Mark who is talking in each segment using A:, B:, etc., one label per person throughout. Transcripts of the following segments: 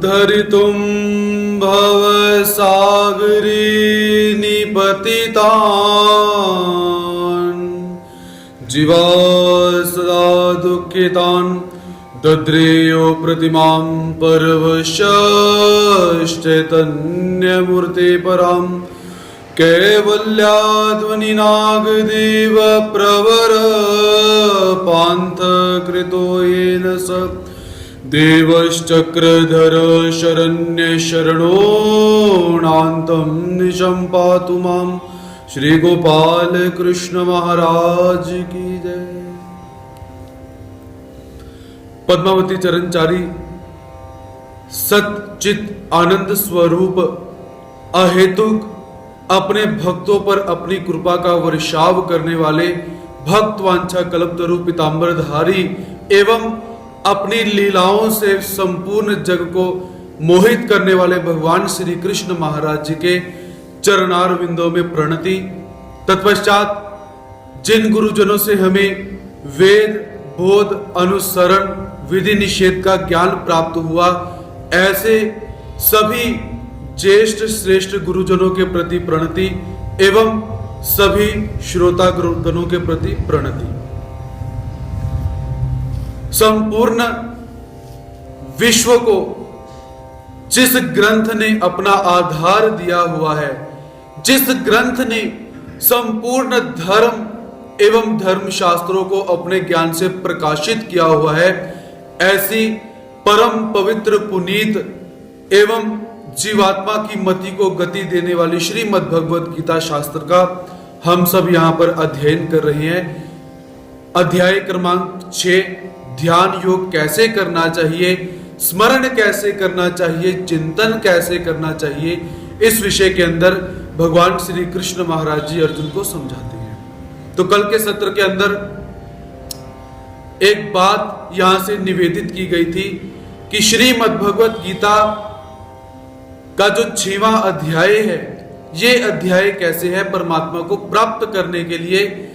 A: उद्धरितुं भवसागरे निपतितान् जीवाः सदा दुःखितान् दद्रेयो प्रतिमां परवशश्चैतन्यमूर्ते परां कैवल्याध्वनिनागदेव प्रवर पान्थकृतो येन स देवश्चक्रधर शरण्य शरणोनान्तं निशं पातु मां श्री गोपाल कृष्ण महाराज की जय। पद्मावती चरणचारी सच्चित आनंद स्वरूप अहेतुक अपने भक्तों पर अपनी कृपा का वर्षाव करने वाले भक्त वांछा कल्पतरु पीतांबरधारी एवं अपनी लीलाओं से संपूर्ण जग को मोहित करने वाले भगवान श्री कृष्ण महाराज जी के चरणार विंदों में प्रणति। तत्पश्चात जिन गुरुजनों से हमें वेद बोध अनुसरण विधि निषेध का ज्ञान प्राप्त हुआ, ऐसे सभी ज्येष्ठ श्रेष्ठ गुरुजनों के प्रति प्रणति एवं सभी श्रोता गुरुजनों के प्रति प्रणति। संपूर्ण विश्व को जिस ग्रंथ ने अपना आधार दिया हुआ है, जिस ग्रंथ ने संपूर्ण धर्म एवं धर्म शास्त्रों को अपने ज्ञान से प्रकाशित किया हुआ है, ऐसी परम पवित्र पुनीत एवं जीवात्मा की मति को गति देने वाली श्रीमद् भगवद गीता शास्त्र का हम सब यहाँ पर अध्ययन कर रहे हैं। अध्याय क्रमांक 6 ध्यान योग कैसे करना चाहिए, स्मरण कैसे करना चाहिए, चिंतन कैसे करना चाहिए, इस विषय के अंदर भगवान श्री कृष्ण महाराज जी अर्जुन को समझाते हैं। तो कल के सत्र के अंदर एक बात यहां से निवेदित की गई थी कि श्रीमद् भगवद गीता का जो 6वां अध्याय है, ये अध्याय कैसे है, परमात्मा को प्राप्त करने के लिए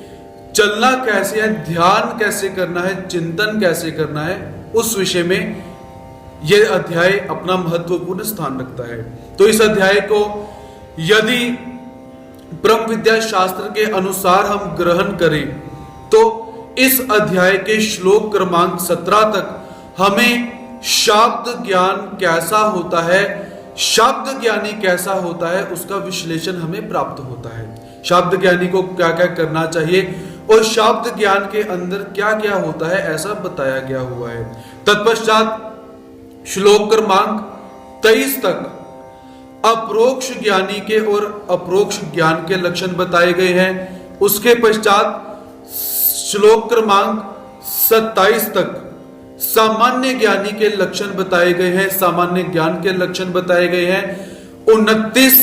A: चलना कैसे है, ध्यान कैसे करना है, चिंतन कैसे करना है, उस विषय में यह अध्याय अपना महत्वपूर्ण स्थान रखता है। तो इस अध्याय को यदि ब्रह्म विद्या शास्त्र के अनुसार हम ग्रहण करें तो इस अध्याय के श्लोक क्रमांक 17 तक हमें शब्द ज्ञान कैसा होता है, शब्द ज्ञानी कैसा होता है, उसका विश्लेषण हमें प्राप्त होता है। शब्द ज्ञानी को क्या क्या करना चाहिए और शब्द ज्ञान के अंदर क्या क्या होता है, ऐसा बताया गया हुआ है। तत्पश्चात श्लोक क्रमांक 23 तक अप्रोक्ष ज्ञानी के और अप्रोक्ष ज्ञान के लक्षण बताए गए हैं। उसके पश्चात श्लोक क्रमांक 27 तक सामान्य ज्ञानी के लक्षण बताए गए हैं, सामान्य ज्ञान के लक्षण बताए गए हैं। 29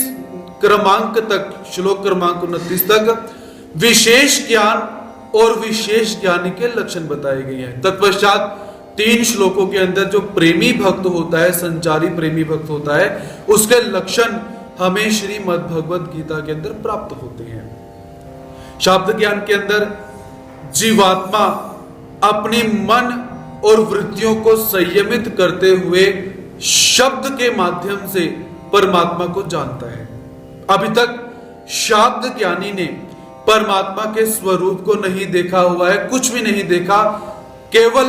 A: क्रमांक तक, श्लोक क्रमांक 29 तक विशेष ज्ञान और विशेष ज्ञानी के लक्षण बताए गए हैं। तत्पश्चात 3 श्लोकों के अंदर जो प्रेमी भक्त होता है, संचारी प्रेमी भक्त होता है, उसके लक्षण हमें श्रीमद् भगवद गीता के अंदर प्राप्त होते हैं। शब्द ज्ञान के अंदर जीवात्मा अपने मन और वृत्तियों को संयमित करते हुए शब्द के माध्यम से परमात्मा को जानता है। अभी तक शब्द ज्ञानी ने परमात्मा के स्वरूप को नहीं देखा हुआ है, कुछ भी नहीं देखा, केवल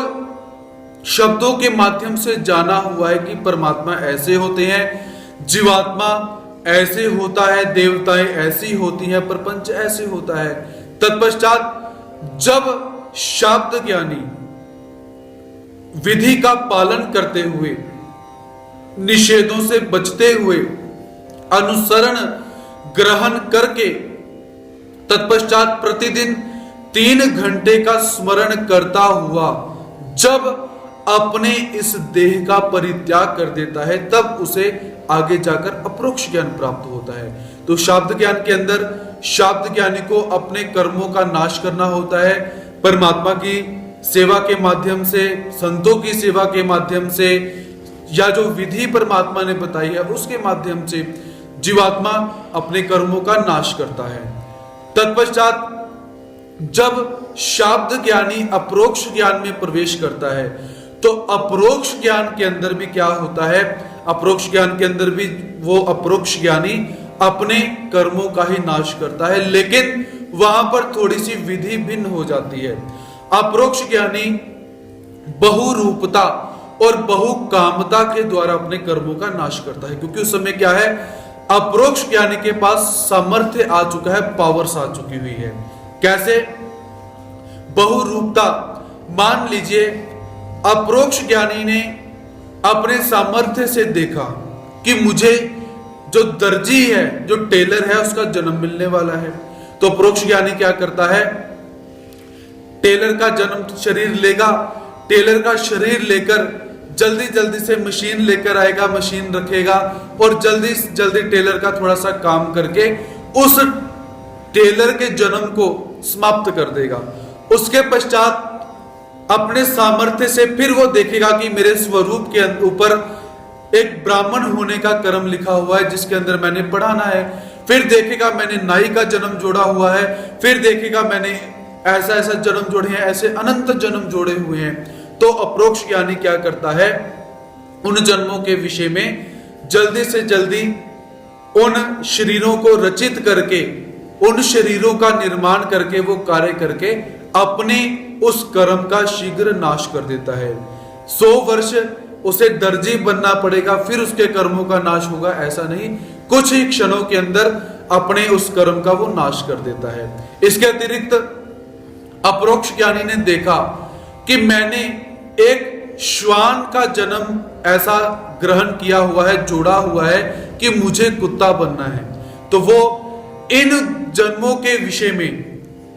A: शब्दों के माध्यम से जाना हुआ है कि परमात्मा ऐसे होते हैं, जीवात्मा ऐसे होता है, देवताएं ऐसी होती हैं, प्रपंच ऐसे होता है। तत्पश्चात जब शब्द ज्ञानी विधि का पालन करते हुए, निषेधों से बचते हुए, अनुसरण ग्रहण करके तत्पश्चात प्रतिदिन 3 घंटे का स्मरण करता हुआ जब अपने इस देह का परित्याग कर देता है, तब उसे आगे जाकर अप्रोक्ष ज्ञान प्राप्त होता है। तो शब्द ज्ञान के अंदर शब्द ज्ञानी को अपने कर्मों का नाश करना होता है, परमात्मा की सेवा के माध्यम से, संतों की सेवा के माध्यम से, या जो विधि परमात्मा ने बताई है उसके माध्यम से जीवात्मा अपने कर्मों का नाश करता है। तत्पश्चात जब शब्द ज्ञानी अप्रोक्ष ज्ञान में प्रवेश करता है तो अप्रोक्ष ज्ञान के अंदर भी क्या होता है, अप्रोक्ष ज्ञान के अंदर भी वो अप्रोक्ष ज्ञानी अपने कर्मों का ही नाश करता है, लेकिन वहां पर थोड़ी सी विधि भिन्न हो जाती है। अप्रोक्ष ज्ञानी बहुरूपता और बहुकामता के द्वारा अपने कर्मों का नाश करता है, क्योंकि उस समय क्या है, अप्रोक्ष ज्ञानी के पास सामर्थ्य आ चुका है, पावर्स आ चुकी हुई है। कैसे बहुरूपता? मान लीजिए अप्रोक्ष ज्ञानी ने अपने सामर्थ्य से देखा कि मुझे जो दर्जी है, जो टेलर है, उसका जन्म मिलने वाला है, तो अप्रोक्ष ज्ञानी क्या करता है, टेलर का जन्म शरीर लेगा, टेलर का शरीर लेकर जल्दी जल्दी से मशीन लेकर आएगा, मशीन रखेगा और जल्दी जल्दी टेलर का थोड़ा सा काम करके उस टेलर के जन्म को समाप्त कर देगा। उसके पश्चात अपने सामर्थ्य से फिर वो देखेगा कि मेरे स्वरूप के ऊपर एक ब्राह्मण होने का कर्म लिखा हुआ है जिसके अंदर मैंने पढ़ाना है। फिर देखेगा मैंने नाई का जन्म जोड़ा हुआ है, फिर देखेगा मैंने ऐसा ऐसा जन्म जोड़े हैं, ऐसे अनंत जन्म जोड़े हुए हैं। तो अप्रोक्ष ज्ञानी क्या करता है, उन जन्मों के विषय में जल्दी से जल्दी उन शरीरों को रचित करके, उन शरीरों का निर्माण करके, वो कार्य करके अपने उस कर्म का शीघ्र नाश कर देता है। 100 वर्ष उसे दर्जी बनना पड़ेगा, फिर उसके कर्मों का नाश होगा, ऐसा नहीं, कुछ ही क्षणों के अंदर अपने उस कर्म का वो नाश कर देता है। इसके अतिरिक्त अप्रोक्ष ज्ञानी ने देखा कि मैंने एक श्वान का जन्म ऐसा ग्रहण किया हुआ है, जोड़ा हुआ है कि मुझे कुत्ता बनना है, तो वो इन जन्मों के विषय में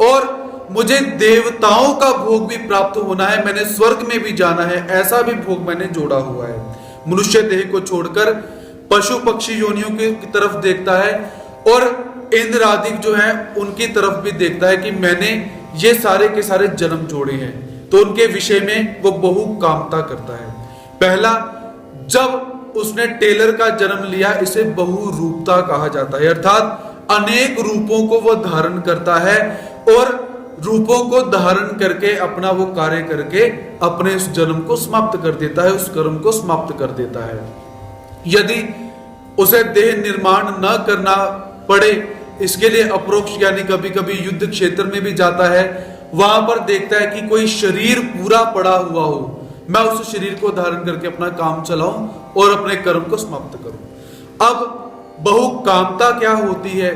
A: और मुझे देवताओं का भोग भी प्राप्त होना है, मैंने स्वर्ग में भी जाना है, ऐसा भी भोग मैंने जोड़ा हुआ है। मनुष्य देह को छोड़कर पशु पक्षी योनियों की तरफ देखता है और इंद्र आदि जो है उनकी तरफ भी देखता है कि मैंने ये सारे के सारे जन्म जोड़े हैं, तो उनके विषय में वो बहुकामता करता है। पहला, जब उसने टेलर का जन्म लिया, इसे बहुरूपता कहा जाता है, अर्थात अनेक रूपों को वो धारण करता है और रूपों को धारण करके अपना वो कार्य करके अपने उस जन्म को समाप्त कर देता है, उस कर्म को समाप्त कर देता है। यदि उसे देह निर्माण न करना पड़े, इसके लिए अप्रोक्ष ज्ञानी कभी कभी युद्ध क्षेत्र में भी जाता है, वहां पर देखता है कि कोई शरीर पूरा पड़ा हुआ हो, मैं उस शरीर को धारण करके अपना काम चलाऊं और अपने कर्म को समाप्त करूं। अब बहुकामता क्या होती है?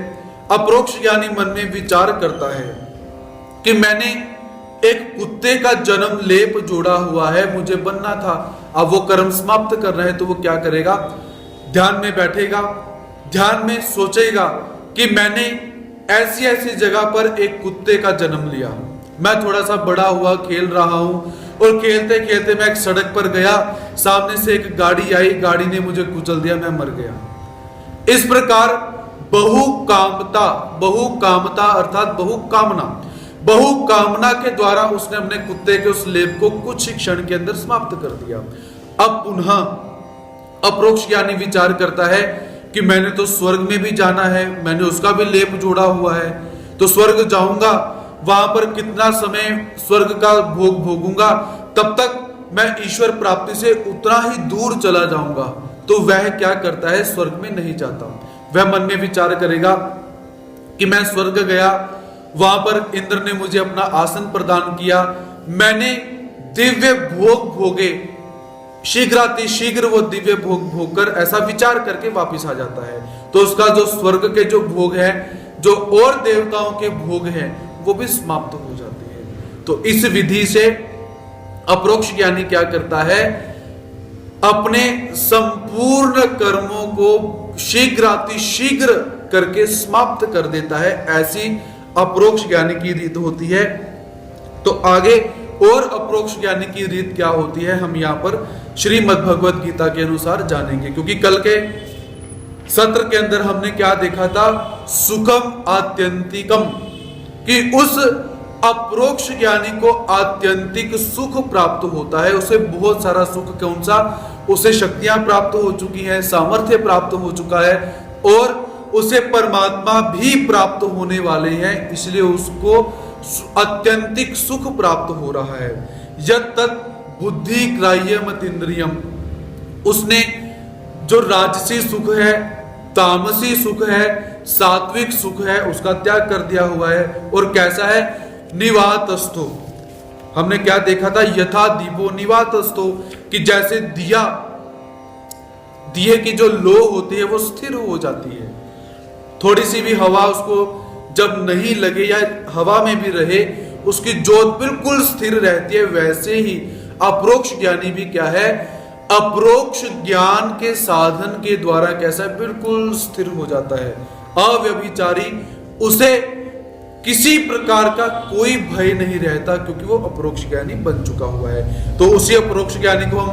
A: अप्रोक्ष ज्ञानी मन में विचार करता है कि मैंने एक कुत्ते का जन्म लेप जोड़ा हुआ है, मुझे बनना था, अब वो कर्म समाप्त करना है, तो वो क्या करेगा, ध्यान में बैठेगा, ध्यान में सोचेगा कि मैंने ऐसी ऐसी जगह पर एक कुत्ते का जन्म लिया, मैं थोड़ा सा बड़ा हुआ, खेल रहा हूं और खेलते खेलते मैं एक सड़क पर गया, सामने से एक गाड़ी आई, गाड़ी ने मुझे कुचल दिया, मैं मर गया। इस प्रकार बहुकामता, बहुकामता अर्थात बहुकामना के द्वारा उसने अपने कुत्ते के उस लेप को कुछ ही क्षण के अंदर समाप्त कर दिया। अब पुनः अप्रोक्ष ज्ञानी विचार करता है कि मैंने तो स्वर्ग में भी जाना है, मैंने उसका भी लेप जोड़ा हुआ है, तो स्वर्ग जाऊंगा, वहां पर कितना समय स्वर्ग का भोग भोगूंगा, तब तक मैं ईश्वर प्राप्ति से उतना ही दूर चला जाऊंगा। तो वह क्या करता है, स्वर्ग में नहीं जाता। वह मन में विचार करेगा कि मैं स्वर्ग गया, वहां पर इंद्र ने मुझे अपना आसन प्रदान किया, मैंने दिव्य भोग भोगे, शीघ्र वो दिव्य भोग भोगकर ऐसा विचार करके वापस आ जाता है, तो उसका जो स्वर्ग के जो भोग है, जो और देवताओं के भोग हैं, वो भी समाप्त हो जाते हैं। तो इस विधि से अप्रोक्ष ज्ञानी क्या करता है, अपने संपूर्ण कर्मों को शीघ्र करके समाप्त कर देता है। ऐसी अप्रोक्ष ज्ञानी की रीत होती है। तो आगे और अप्रोक्ष ज्ञानी की रीत क्या होती है, हम यहां पर श्रीमद् भगवत गीता के अनुसार जानेंगे, क्योंकि कल के सत्र के अंदर हमने क्या देखा था, सुखम आत्यंतिकम, कि उस अप्रोक्ष ज्ञानी को आत्यंतिक सुख प्राप्त होता है। उसे बहुत सारा सुख, कौन सा, उसे शक्तियां प्राप्त हो चुकी हैं, सामर्थ्य प्राप्त हो चुका है और उसे परमात्मा भी प्राप्त होने वाले हैं, इसलिए उसको अत्यंतिक सुख प्राप्त हो रहा है। यत् तत् बुद्धि ग्राह्यम इंद्रियम, उसने जो राजसी सुख है, तामसी सुख है, सात्विक सुख है, उसका त्याग कर दिया हुआ है। और कैसा है? निवातस्थो। हमने क्या देखा था? यथा दीपो निवातस्थो, कि जैसे दिए की जो लो होती है वो स्थिर हो जाती है। थोड़ी सी भी हवा उसको जब नहीं लगे या हवा में भी रहे, उसकी ज्योत बिल्कुल स्थिर रहती है। वैसे ही अपरोक्ष ज्ञानी भी क्या है? अपरोक्ष ज्ञान के साधन के द्वारा कैसा? बिल्कुल स्थिर हो जाता है, अव्यभिचारी। उसे किसी प्रकार का कोई भय नहीं रहता, क्योंकि वो अपरोक्ष ज्ञानी बन चुका हुआ है। तो उसी अपरोक्ष ज्ञानी को हम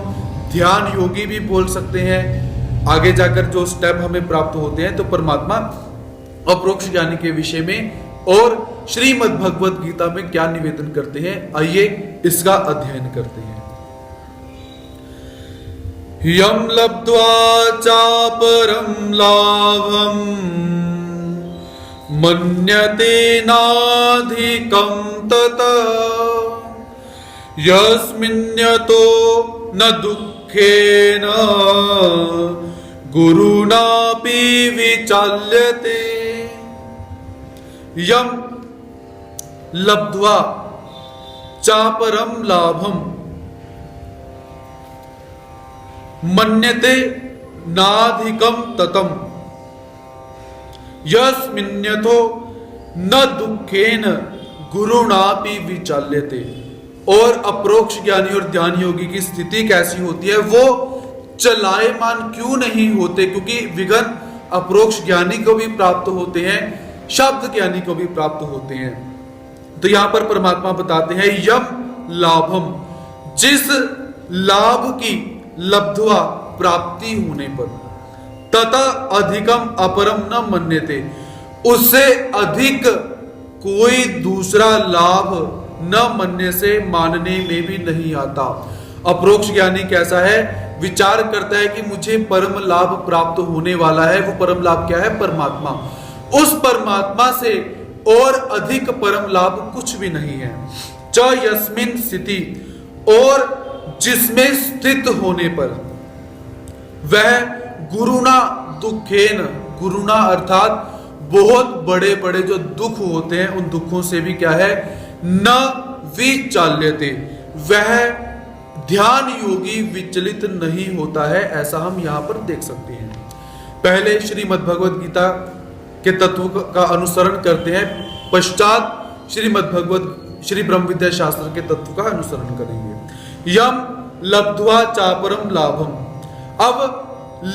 A: ध्यान योगी भी बोल सकते हैं। आगे जाकर जो स्टेप हमें प्राप्त होते हैं, तो परमात्मा अपरोक्ष ज्ञानी के विषय में और श्रीमद् भगवत गीता में क्या निवेदन करते हैं, आइए इसका अध्ययन करते हैं। यम लब्ध्वा चापरं लाभं मन्यते नाधिकं ततः यस्मिन्यतो न दुःखेन गुरुणापि विचाल्यते। यम लब्ध्वा चापरं लाभं मन्यते नाधिकं ततम् यस्मिन्यतो न दुःखेन गुरुणापि विचाल्यते। और अप्रोक्ष ज्ञानी और ध्यान योगी की स्थिति कैसी होती है? वो चलायमान क्यों नहीं होते? क्योंकि विघ्न अप्रोक्ष ज्ञानी को भी प्राप्त होते हैं, शब्द ज्ञानी को भी प्राप्त होते हैं। तो यहां पर परमात्मा बताते हैं यम लाभम, जिस लाभ की लब्ध्वा प्राप्ति होने पर, तथा अधिकम अपरम न मन्यते, उससे अधिक कोई दूसरा लाभ न मन्य से मानने में भी नहीं आता। अप्रोक्ष ज्ञानी कैसा है? विचार करता है कि मुझे परम लाभ प्राप्त होने वाला है। वो परम लाभ क्या है? परमात्मा। उस परमात्मा से और अधिक परम लाभ कुछ भी नहीं है। च यस्मिन स्थिति, और जिसमें स्थित होने पर, वह गुरुणा दुखेन, गुरुणा अर्थात बहुत बड़े बड़े जो दुख होते हैं, उन दुखों से भी क्या है? न विचाल्यते, वह ध्यान योगी विचलित नहीं होता है। ऐसा हम यहां पर देख सकते हैं। पहले श्रीमद् भगवत गीता के तत्व का अनुसरण करते हैं, पश्चात श्री ब्रह्म विद्या शास्त्र के तत्व का अनुसरण करेंगे। यम लब्ध्वा चापरम लाभम। अब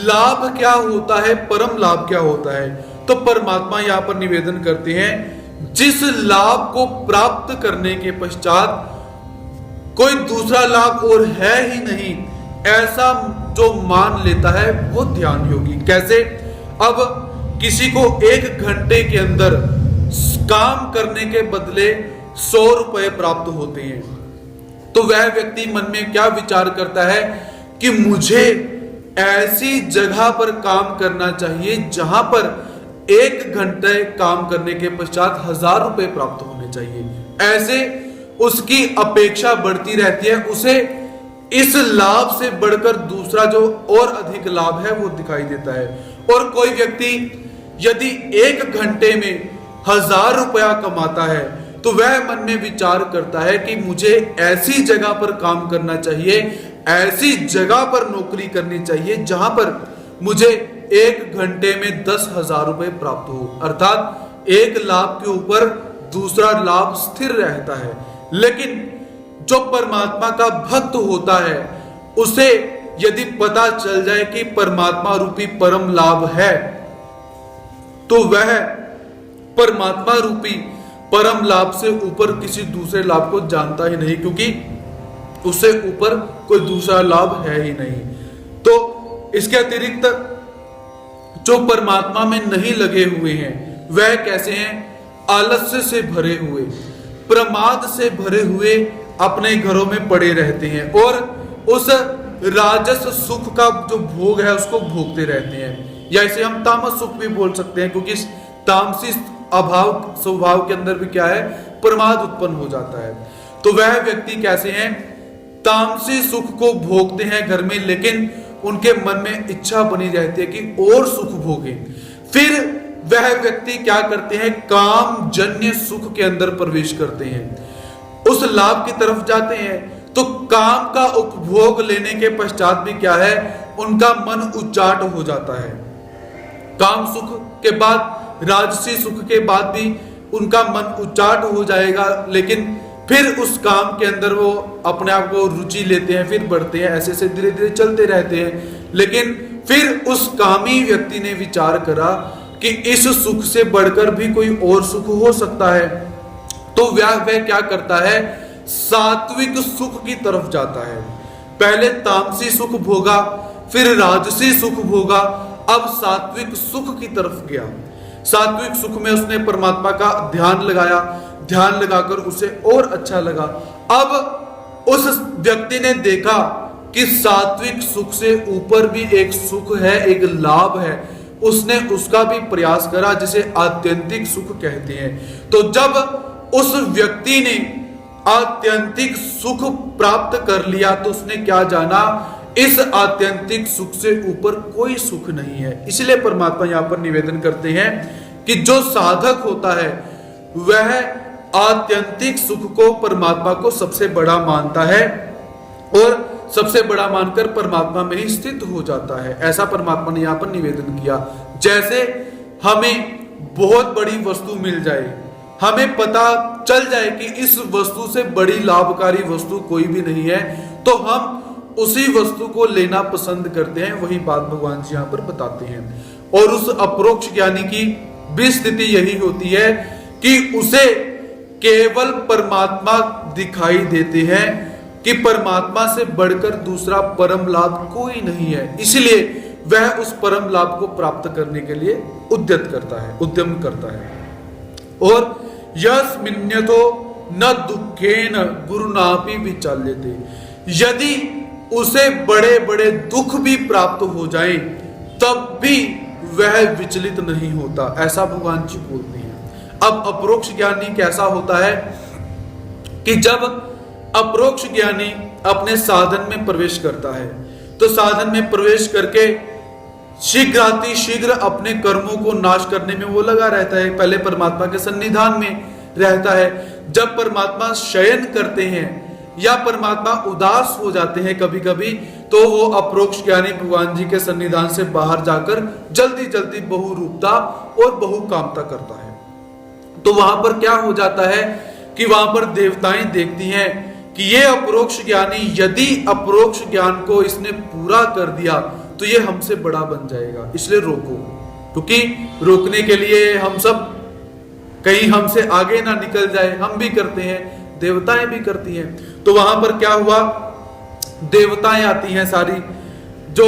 A: लाभ क्या होता है? परम लाभ क्या होता है? तो परमात्मा यहां पर निवेदन करते हैं, जिस लाभ को प्राप्त करने के पश्चात कोई दूसरा लाभ और है ही नहीं, ऐसा जो मान लेता है वो ध्यान योगी। कैसे? अब किसी को 1 घंटे के अंदर काम करने के बदले 100 रुपए प्राप्त होते हैं, तो वह व्यक्ति मन में क्या विचार करता है कि मुझे ऐसी जगह पर काम करना चाहिए जहां पर 1 घंटे काम करने के पश्चात 1000 रुपए प्राप्त होने चाहिए। ऐसे उसकी अपेक्षा बढ़ती रहती है, उसे इस लाभ से बढ़कर दूसरा जो और अधिक लाभ है वो दिखाई देता है। और कोई व्यक्ति यदि 1 घंटे में 1000 रुपया कमाता है, तो वह मन में विचार करता है कि मुझे ऐसी जगह पर काम करना चाहिए, ऐसी जगह पर नौकरी करनी चाहिए जहां पर मुझे 1 घंटे में 10,000 रुपए प्राप्त हो। अर्थात एक लाभ के ऊपर दूसरा लाभ स्थिर रहता है। लेकिन जो परमात्मा का भक्त होता है, उसे यदि पता चल जाए कि परमात्मा रूपी परम लाभ है, तो वह परमात्मा रूपी परम लाभ से ऊपर किसी दूसरे लाभ को जानता ही नहीं, क्योंकि उससे ऊपर कोई दूसरा लाभ है ही नहीं। तो इसके अतिरिक्त जो परमात्मा में नहीं लगे हुए हैं, वह कैसे हैं? आलस्य से भरे हुए, प्रमाद से भरे हुए अपने घरों में पड़े रहते हैं और उस राजस सुख का जो भोग है उसको भोगते रहते हैं। या इसे हम तामस सुख भी बोल सकते हैं, क्योंकि तामसी अभाव स्वभाव के अंदर भी क्या है? प्रमाद उत्पन्न हो जाता है। तो वह व्यक्ति कैसे हैं? तामसी सुख को भोगते हैं घर में, लेकिन उनके मन में इच्छा बनी रहती है कि और सुख भोगे। फिर वह व्यक्ति क्या करते हैं, काम जन्य सुख के अंदर प्रवेश करते हैं, उस लाभ की तरफ जाते हैं। तो काम का उपभोग लेने के पश्चात भी क्या है, उनका मन उच्चाट हो जाता है। काम सुख के बाद, राजसी सुख के बाद भी उनका मन उच्चाट हो जाएगा, लेकिन फिर उस काम के अंदर वो अपने आप को रुचि लेते हैं, फिर बढ़ते हैं, ऐसे से धीरे धीरे चलते रहते हैं। लेकिन फिर उस कामी व्यक्ति ने विचार करा कि इस सुख से बढ़कर भी कोई और सुख हो सकता है, तो वह क्या करता है, सात्विक सुख की तरफ जाता है। पहले तामसी सुख भोगा, फिर राजसी सुख भोगा, अब सात्विक सुख की तरफ गया। सात्विक सुख में उसने परमात्मा का ध्यान लगाया, ध्यान लगाकर उसे और अच्छा लगा। अब उस व्यक्ति ने देखा कि सात्विक सुख से ऊपर भी एक सुख है, एक लाभ है, उसने उसका भी प्रयास करा, जिसे आत्यंतिक सुख कहते हैं। तो जब उस व्यक्ति ने आत्यंतिक सुख प्राप्त कर लिया, तो उसने क्या जाना, इस आत्यंतिक सुख से ऊपर कोई सुख नहीं है। इसलिए परमात्मा यहां पर निवेदन करते हैं कि जो साधक होता है वह आत्यंतिक सुख को, परमात्मा को सबसे बड़ा मानता है और सबसे बड़ा मानकर परमात्मा में ही स्थित हो जाता है। ऐसा परमात्मा ने यहां पर निवेदन किया। जैसे हमें बहुत बड़ी वस्तु मिल जाए, हमें पता चल जाए कि इस वस्तु से बड़ी लाभकारी वस्तु कोई भी नहीं है, तो हम उसी वस्तु को लेना पसंद करते हैं। वही बात भगवान जी यहां पर बताते हैं। और उस अप्रोक्ष ज्ञानी की भी स्थिति यही होती है कि उसे केवल परमात्मा दिखाई देते हैं, कि परमात्मा से बढ़कर दूसरा परम लाभ कोई नहीं है। इसलिए वह उस परम लाभ को प्राप्त करने के लिए उद्यम करता है। और यस्मिन्यतो न दुखेन गुरुनापि विचाल्यते, यदि उसे बड़े बड़े दुख भी प्राप्त हो जाए तब भी वह विचलित नहीं होता, ऐसा भगवान जी बोलते हैं। अब अप्रोक्ष ज्ञानी कैसा होता है कि जब अप्रोक्ष ज्ञानी अपने साधन में प्रवेश करता है, तो साधन में प्रवेश करके शीघ्र अपने कर्मों को नाश करने में वो लगा रहता है। पहले परमात्मा के सन्निधान में रहता है। जब परमात्मा शयन करते हैं या परमात्मा उदास हो जाते हैं कभी कभी, तो वो अप्रोक्ष ज्ञानी भगवान जी के सन्निधान से बाहर जाकर जल्दी जल्दी बहुरूपता और बहुकामता करता है। तो वहां पर क्या हो जाता है कि वहां पर देवताएं देखती हैं कि ये अप्रोक्ष ज्ञानी, यदि अप्रोक्ष ज्ञान को इसने पूरा कर दिया तो ये हमसे बड़ा बन जाएगा, इसलिए रोको। क्योंकि रोकने के लिए हम सब कहीं हमसे आगे ना निकल जाए, हम भी करते हैं, देवताएं भी करती हैं। तो वहां पर क्या हुआ, देवताएं आती हैं सारी, जो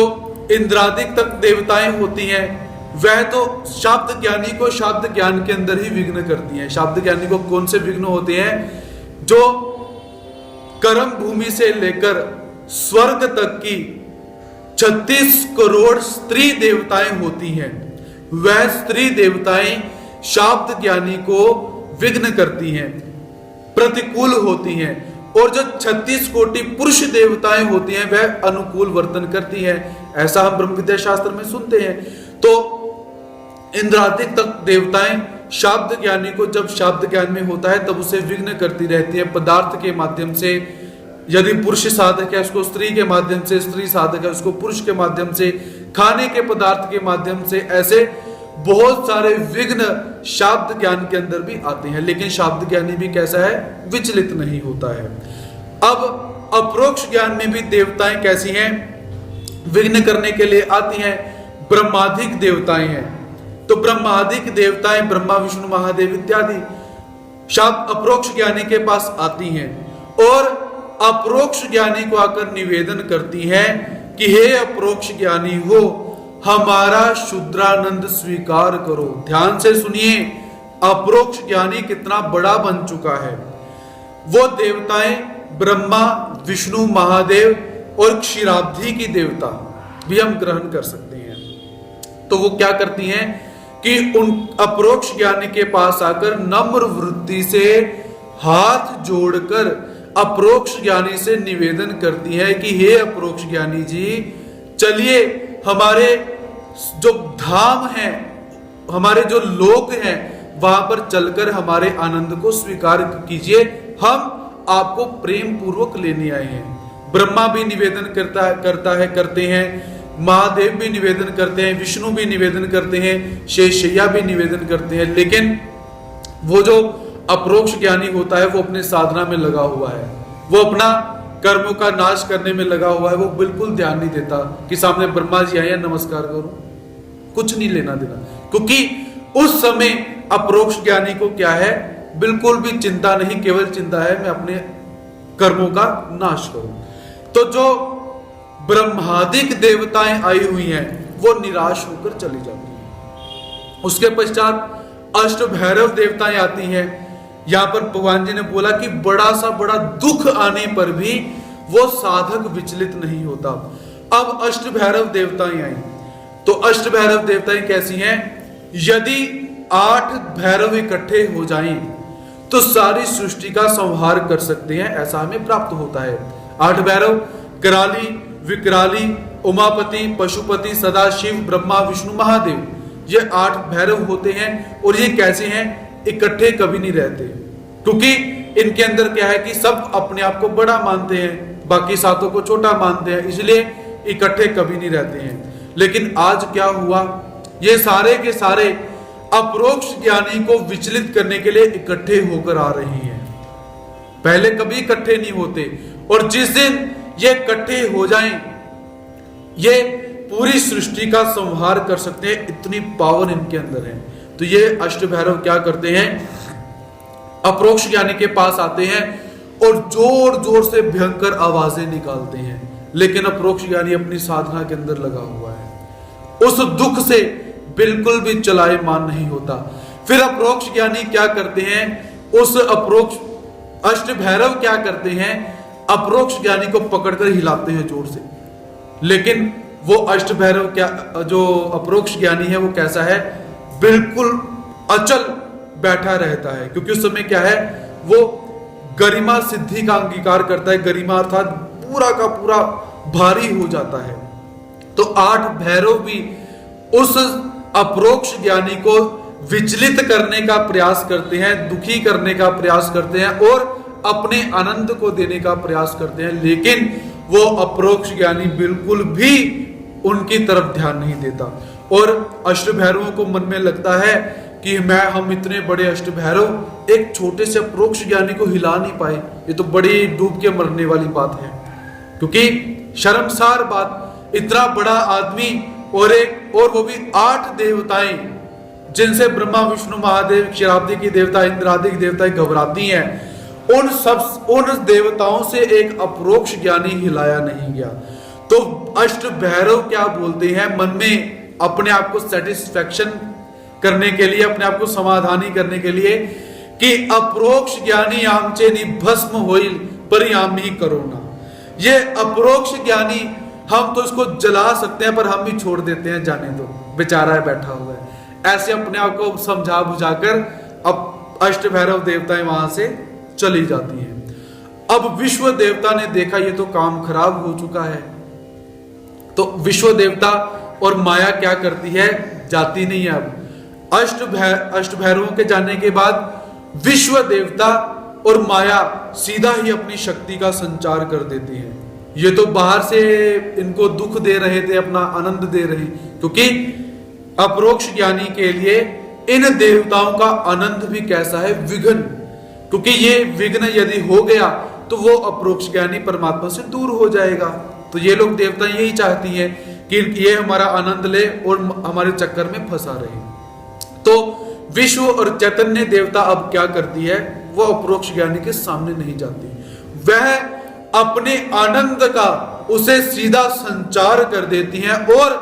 A: इंद्रादिक तक देवताएं होती हैं, वह तो शब्द ज्ञानी को शब्द ज्ञान के अंदर ही विघ्न करती हैं। शब्द ज्ञानी को कौन से विघ्न होते हैं, जो कर्म भूमि से लेकर स्वर्ग तक की 36 करोड़ स्त्री देवताएं होती हैं, वह स्त्री देवताएं शब्द ज्ञानी को विघ्न करती हैं, प्रतिकूल होती हैं। और जो 36 कोटि पुरुष देवताएं होती हैं वह अनुकूल वर्तन करती हैं। ऐसा हम ब्रह्म विद्या शास्त्र में सुनते हैं। तो इंद्रादिक तक देवताएं शब्द ज्ञानी को, जब शब्द ज्ञान में होता है तब उसे विघ्न करती रहती है, पदार्थ के माध्यम से। यदि पुरुष साधक है उसको स्त्री के माध्यम से, स्त्री साधक है उसको पुरुष के माध्यम से, खाने के पदार्थ के माध्यम से, ऐसे बहुत सारे विघ्न शब्द ज्ञान के अंदर भी आते हैं। लेकिन शब्द ज्ञानी भी कैसा है, विचलित नहीं होता है। अब अप्रोक्ष ज्ञान में भी देवताएं कैसी हैं, विघ्न करने के लिए आती हैं। ब्रह्मादिक देवताएं हैं, तो ब्रह्मादिक देवताएं ब्रह्मा विष्णु महादेव इत्यादि शब्द अप्रोक्ष ज्ञानी के पास आती हैं और अप्रोक्ष ज्ञानी को आकर निवेदन करती हैं कि हे अप्रोक्ष ज्ञानी हो, हमारा शुद्रानंद स्वीकार करो। ध्यान से सुनिए, अप्रोक्ष ज्ञानी कितना बड़ा बन चुका है। वो देवताएं ब्रह्मा विष्णु महादेव और क्षीराब्धि की देवता भी हम ग्रहण कर सकते हैं। तो वो क्या करती हैं कि उन अप्रोक्ष ज्ञानी के पास आकर नम्र वृत्ति से हाथ जोड़कर अप्रोक्ष ज्ञानी से निवेदन करती है कि हे अप्रोक्ष ज्ञानी जी, चलिए हमारे जो धाम है, हमारे जो लोक हैं, वहां पर चलकर हमारे आनंद को स्वीकार कीजिए, हम आपको प्रेम पूर्वक लेने आए हैं। ब्रह्मा भी निवेदन करते हैं, महादेव भी निवेदन करते हैं, विष्णु भी निवेदन करते हैं, शेषैया भी निवेदन करते हैं, लेकिन वो जो अपरोक्ष ज्ञानी होता है वो अपने साधना में लगा हुआ है, वो अपना कर्मों का नाश करने में लगा हुआ है, वो बिल्कुल ध्यान नहीं देता कि सामने ब्रह्मा जी आए नमस्कार करो, कुछ नहीं लेना देना, क्योंकि उस समय अपरोक्ष ज्ञानी को क्या है, बिल्कुल भी चिंता नहीं, केवल चिंता है मैं अपने कर्मों का नाश करूं। तो जो ब्रह्मादिक देवताएं आई हुई हैं वो निराश होकर चली जाती हैं। उसके पश्चात अष्ट भैरव देवताएं आती हैं। यहां पर भगवान जी ने बोला कि बड़ा सा बड़ा दुख आने पर भी वो साधक विचलित नहीं होता। अब अष्ट भैरव देवताएं आई, तो अष्ट भैरव देवताएं कैसी हैं? यदि 8 भैरव इकट्ठे हो जाएं तो सारी सृष्टि का संहार कर सकते हैं, ऐसा हमें प्राप्त होता है। 8 भैरव कराली, विकराली, उमापति, पशुपति, सदाशिव, ब्रह्मा, विष्णु, महादेव, ये 8 भैरव होते हैं। और ये कैसे हैं? इकट्ठे कभी नहीं रहते, क्योंकि इनके अंदर क्या है कि सब अपने आप को बड़ा मानते हैं, बाकी सातों को छोटा मानते हैं, इसलिए इकट्ठे कभी नहीं रहते हैं। लेकिन आज क्या हुआ, ये सारे के सारे अपरोक्ष ज्ञानी को विचलित करने के लिए इकट्ठे होकर आ रहे हैं। पहले कभी इकट्ठे नहीं होते, और जिस दिन ये इकट्ठे हो जाएं, ये पूरी सृष्टि का संहार कर सकते हैं, इतनी पावर इनके अंदर है। तो ये अष्ट भैरव क्या करते हैं? अपरोक्ष ज्ञानी के पास आते हैं और जोर जोर से भयंकर आवाजें निकालते हैं, लेकिन अपरोक्ष ज्ञानी अपनी साधना के अंदर लगा हुआ है, उस दुख से बिल्कुल भी चलायमान नहीं होता। फिर अपरोक्ष ज्ञानी क्या करते हैं? उस अपरोक्ष अष्ट भैरव क्या करते हैं? अपरोक्ष ज्ञानी को पकड़कर हिलाते हैं जोर से। लेकिन वो अष्ट भैरव क्या, जो अपरोक्ष ज्ञानी है वो कैसा है? बिल्कुल अचल बैठा रहता है, क्योंकि उस समय क्या है, वो गरिमा सिद्धि का अंगीकार करता है। गरिमा अर्थात पूरा का पूरा भारी हो जाता है। तो 8 भैरव भी उस अपरोक्ष ज्ञानी को विचलित करने का प्रयास करते हैं, दुखी करने का प्रयास करते हैं और अपने आनंद को देने का प्रयास करते हैं, लेकिन वो अपरोक्ष ज्ञानी बिल्कुल भी उनकी तरफ ध्यान नहीं देता। और अष्ट भैरवों को मन में लगता है कि हम इतने बड़े अष्ट भैरव एक छोटे से अपरोक्ष ज्ञानी को हिला नहीं पाए, ये तो बड़ी डूब के मरने वाली बात है। क्योंकि शर्मसार बात, इतना बड़ा आदमी और वो भी 8 देवताएं, जिनसे ब्रह्मा, विष्णु, महादेव, क्षीराब्दी की देवता, इंद्र आदि की देवताएं घबराती हैं, उन देवताओं से एक अपरोक्ष ज्ञानी हिलाया नहीं गया। तो अष्ट भैरव क्या बोलते हैं मन में, अपने आप को सेटिस्फैक्शन करने के लिए, अपने आप को समाधानी करने के लिए, कि अपरोक्ष ज्ञानी आमचे भस्म होइल परियामी करो ना। ये अपरोक्ष ज्ञानी, हम तो इसको जला सकते हैं पर हम भी छोड़ देते हैं, जाने दो, बेचारा है, बैठा हुआ है। ऐसे अपने आप को समझा बुझाकर अब अष्ट भैरव देवताएं वहां से चली जाती हैं। अब विश्व देवता ने देखा ये तो काम खराब हो चुका है, तो विश्व देवता और माया क्या करती है? जाती नहीं है। अब अष्ट भैरवों के जाने के बाद विश्व देवता और माया सीधा ही अपनी शक्ति का संचार कर देती है। ये तो बाहर से इनको दुख दे रहे थे, अपना आनंद दे रहे, क्योंकि अपरोक्ष ज्ञानी के लिए इन देवताओं का आनंद भी कैसा है? विघ्न। क्योंकि ये विघ्न यदि हो गया तो वो अपरोक्ष ज्ञानी परमात्मा से दूर हो जाएगा। तो ये लोग देवता यही चाहती हैं कि ये हमारा आनंद ले और हमारे चक्कर में फंसा रहे। तो विश्व और चैतन्य देवता अब क्या करती है? वो अपरोक्ष ज्ञानी के सामने नहीं जाती, वह अपने आनंद का उसे सीधा संचार कर देती हैं और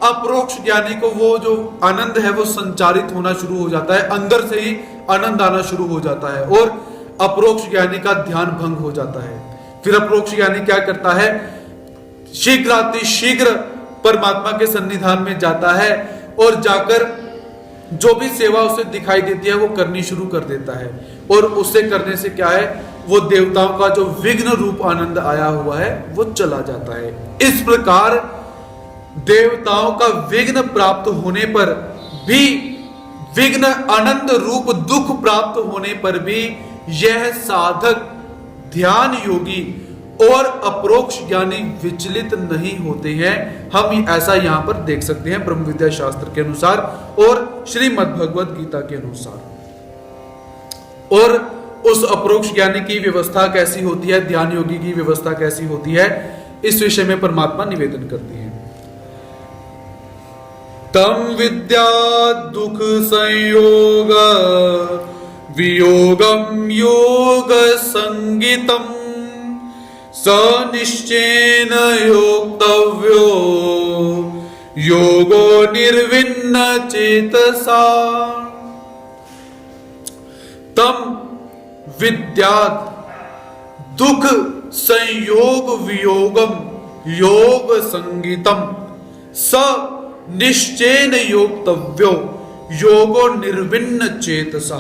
A: अपरोक्ष ज्ञानी को वो जो आनंद है वो संचारित होना शुरू हो जाता है, अंदर से ही आनंद आना शुरू हो जाता है और अपरोक्ष ज्ञानी का ध्यान भंग हो जाता है। फिर अपरोक्ष ज्ञानी क्या करता है? शीघ्र परमात्मा के सन्निधान में जाता है और जाकर जो भी सेवा उसे दिखाई देती है वो करनी शुरू कर देता है, और उससे करने से क्या है? वो देवताओं का जो विघ्न रूप आनंद आया हुआ है वो चला जाता है। इस प्रकार देवताओं का विघ्न प्राप्त होने पर भी, विघ्न अनंत रूप दुख प्राप्त होने पर भी यह साधक ध्यान योगी और अपरोक्ष ज्ञानी विचलित नहीं होते हैं। हम ऐसा यहां पर देख सकते हैं ब्रह्म विद्या शास्त्र के अनुसार और श्रीमद् भगवद गीता के अनुसार। और उस अपरोक्ष ज्ञानी की व्यवस्था कैसी होती है, ध्यान योगी की व्यवस्था कैसी होती है, इस विषय में परमात्मा निवेदन करती है। तम विद्या दुख संयोग वियोगम योग संगीतम स निश्चयेन योक्तव्यो योगो निर्विन्न चेतसा। तम विद्यात् दुख संयोग वियोगम योग संगीतम स निश्चयेन योक्तव्यो योगो निर्विन्न चेतसा।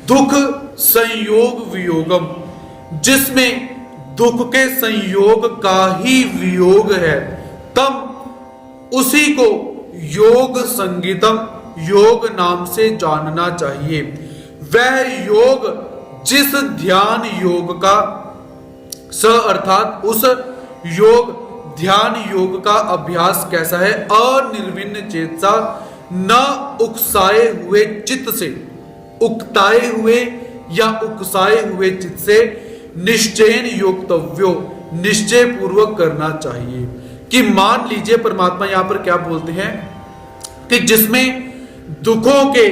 A: दुख संयोग वियोगम, जिसमें दुख के संयोग का ही वियोग है, तब उसी को योग संगीतम, योग नाम से जानना चाहिए। वह योग जिस ध्यान योग का, स अर्थात उस योग ध्यान योग का अभ्यास कैसा है, अनिर्विन्न चेतसा, न उकसाए हुए चित्त से, उकताए हुए या उकसाए हुए चित्त से निश्चयन योक्तव्यो, निश्चय पूर्वक करना चाहिए। कि मान लीजिए परमात्मा यहां पर क्या बोलते हैं कि जिसमें दुखों के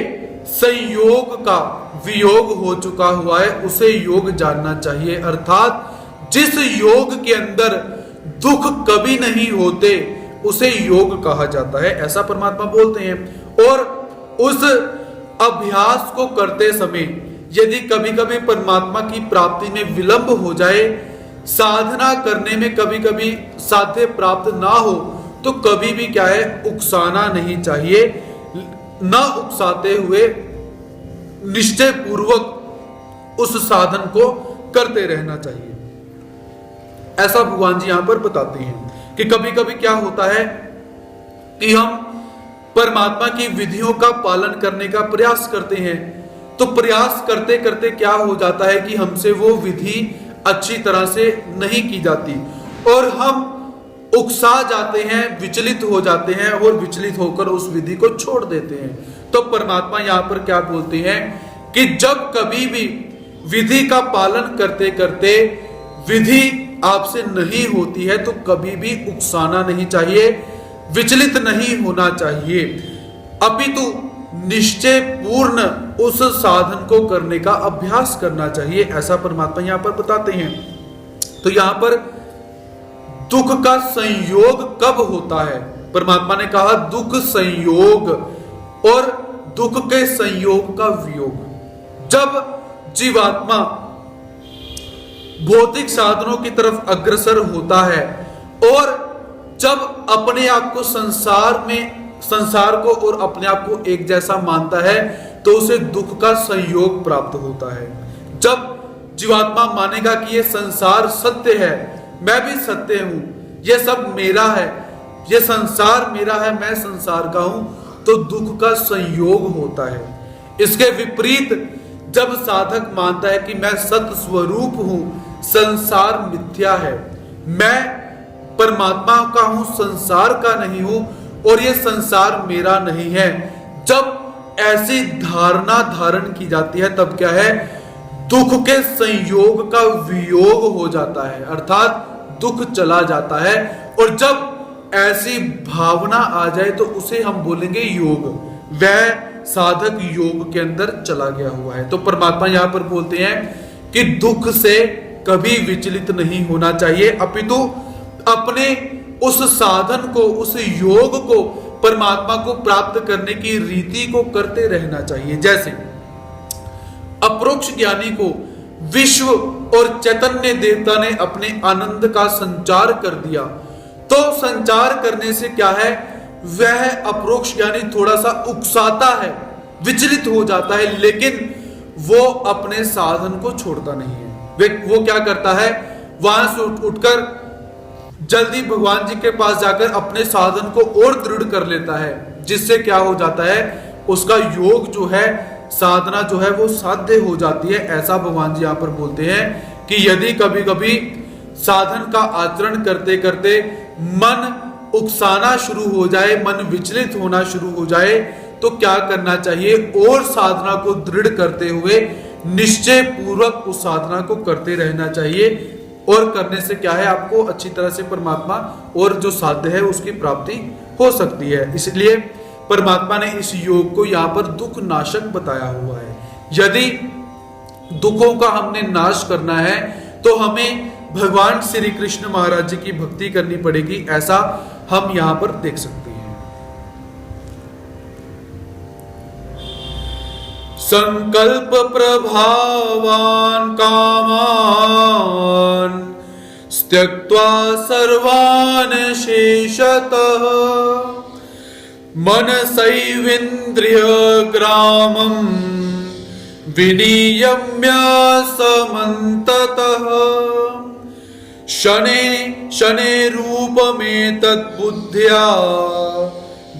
A: संयोग का वियोग हो चुका हुआ है उसे योग जानना चाहिए। अर्थात जिस योग के अंदर दुख कभी नहीं होते उसे योग कहा जाता है, ऐसा परमात्मा बोलते हैं। और उस अभ्यास को करते समय यदि कभी कभी परमात्मा की प्राप्ति में विलंब हो जाए, साधना करने में कभी कभी साध्य प्राप्त ना हो, तो कभी भी क्या है, उकसाना नहीं चाहिए। न उकसाते हुए निश्चय पूर्वक उस साधन को करते रहना चाहिए, ऐसा भगवान जी यहां पर बताते हैं। कि कभी कभी क्या होता है कि हम परमात्मा की विधियों का पालन करने का प्रयास करते हैं, तो प्रयास करते करते क्या हो जाता है कि हमसे वो विधि अच्छी तरह से नहीं की जाती और हम उकसा जाते हैं, विचलित हो जाते हैं और विचलित होकर उस विधि को छोड़ देते हैं। तो परमात्मा यहां पर क्या बोलते हैं कि जब कभी भी विधि का पालन करते करते विधि आपसे नहीं होती है तो कभी भी उकसाना नहीं चाहिए, विचलित नहीं होना चाहिए, अपितु निश्चय पूर्ण उस साधन को करने का अभ्यास करना चाहिए, ऐसा परमात्मा यहां पर बताते हैं। तो यहां पर दुख का संयोग कब होता है, परमात्मा ने कहा दुख संयोग और दुख के संयोग का वियोग। जब जीवात्मा भौतिक साधनों की तरफ अग्रसर होता है और जब अपने आप को संसार को और अपने आप को एक जैसा मानता है तो उसे दुख का संयोग प्राप्त होता है। जब जीवात्मा मानेगा कि ये संसार सत्य है, मैं भी सत्य हूं, ये सब मेरा है, ये संसार मेरा है, मैं संसार का हूं, तो दुख का संयोग होता है। इसके विपरीत जब साधक मानता है कि मैं सत्य स्वरूप हूं, संसार मिथ्या है, मैं परमात्मा का हूं, संसार का नहीं हूं और ये संसार मेरा नहीं है, जब ऐसी धारणा धारण की जाती है तब क्या है, दुख के संयोग का वियोग हो जाता है, अर्थात दुख चला जाता है। और जब ऐसी भावना आ जाए तो उसे हम बोलेंगे योग, वह साधक योग के अंदर चला गया हुआ है। तो परमात्मा यहां पर बोलते हैं कि दुख से कभी विचलित नहीं होना चाहिए, अपितु अपने उस साधन को, उस योग को, परमात्मा को प्राप्त करने की रीति को करते रहना चाहिए। जैसे अपरोक्ष ज्ञानी को विश्व और चैतन्य देवता ने अपने आनंद का संचार कर दिया, तो संचार करने से क्या है, वह अपरोक्ष ज्ञानी थोड़ा सा उकसाता है, विचलित हो जाता है, लेकिन वो अपने साधन को छोड़ता नहीं है। वो क्या करता है, वहां से उठकर जल्दी भगवान जी के पास जाकर अपने साधन को और दृढ़ कर लेता है, जिससे क्या हो जाता है, उसका योग जो है, साधना जो है वो साध्य हो जाती है। ऐसा भगवान जी यहाँ पर बोलते हैं कि यदि कभी कभी साधन का आचरण करते करते मन उकसाना शुरू हो जाए, मन विचलित होना शुरू हो जाए, तो क्या करना चाहिए, और साधना को दृढ़ करते हुए निश्चय पूर्वक उस साधना को करते रहना चाहिए। और करने से क्या है, आपको अच्छी तरह से परमात्मा और जो साध्य है उसकी प्राप्ति हो सकती है। इसलिए परमात्मा ने इस योग को यहाँ पर दुख नाशक बताया हुआ है। यदि दुखों का हमने नाश करना है तो हमें भगवान श्री कृष्ण महाराज जी की भक्ति करनी पड़ेगी, ऐसा हम यहां पर देख सकते हैं। संकल्प प्रभावान कामान त्यक्त्वा सर्वान् शेषतः मनसैवेन्द्रिय ग्रामं विनियम्य समन्ततः शने शने रूपमेतत् बुद्ध्या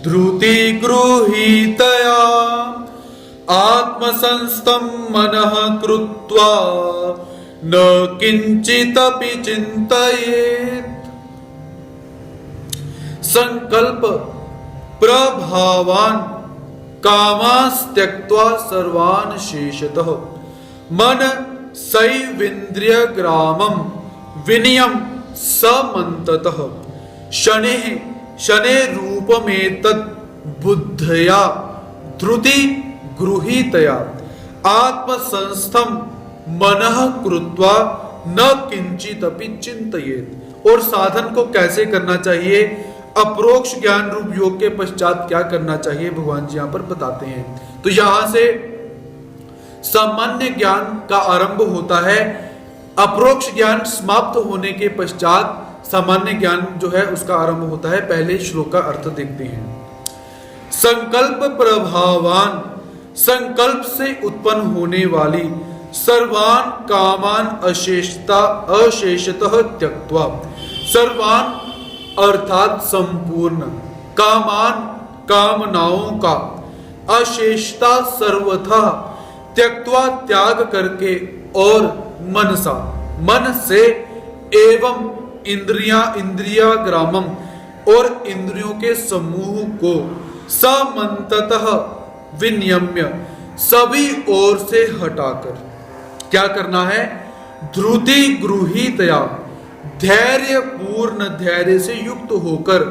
A: धृति गृहीतया आत्मसंस्थं मनः कृत्वा न किंचिदपि चिंतयेत्। संकल्प प्रभावान कामास्त्यक्त्वा सर्वान् शेषतः मन सैवेन्द्रिय ग्रामं विनियम समन्ततः शनेः शने रूपमेतत् बुद्धया धृति गृहीतया आत्मसंस्थं मनः कृत्वा न किंचिदपि चिंतयेत्। और साधन को कैसे करना चाहिए, अप्रोक्ष ज्ञान रूप योग के पश्चात क्या करना चाहिए, भगवान जी यहां पर बताते हैं। तो यहां से सामान्य ज्ञान का आरंभ होता है, अप्रोक्ष ज्ञान समाप्त होने के पश्चात सामान्य ज्ञान जो है उसका आरंभ होता है। पहले श्लोक का अर्थ देखते हैं। संकल्प प्रभावान, संकल्प से उत्पन्न होने वाली, सर्वान कामान अशेषतः त्यक्त्वा, सर्वान अर्थात संपूर्ण, कामान कामनाओं का, अशेषता सर्वथा, त्यक्त्वा त्याग करके, और मनसा मन से, एवं इंद्रिया ग्रामम और इंद्रियों के समूह को, समन्ततः विनियम्य सभी ओर से हटाकर क्या करना है, धृति गृहीतया धैर्य पूर्ण, धैर्य से युक्त होकर,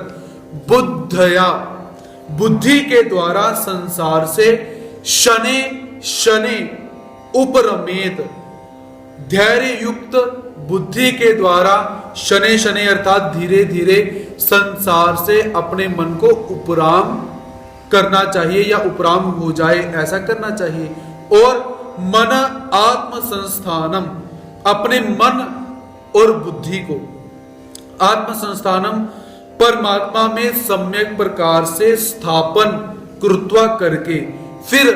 A: बुद्धया बुद्धि के द्वारा संसार से, शने शने उपरमेत धैर्य युक्त बुद्धि के द्वारा, शने शने अर्थात धीरे धीरे संसार से अपने मन को उपराम करना चाहिए या उपराम हो जाए, ऐसा करना चाहिए। और मन आत्म संस्थानम, अपने मन और बुद्धि को, आत्म संस्थानम परमात्मा में सम्यक प्रकार से स्थापन कृत्वा करके, फिर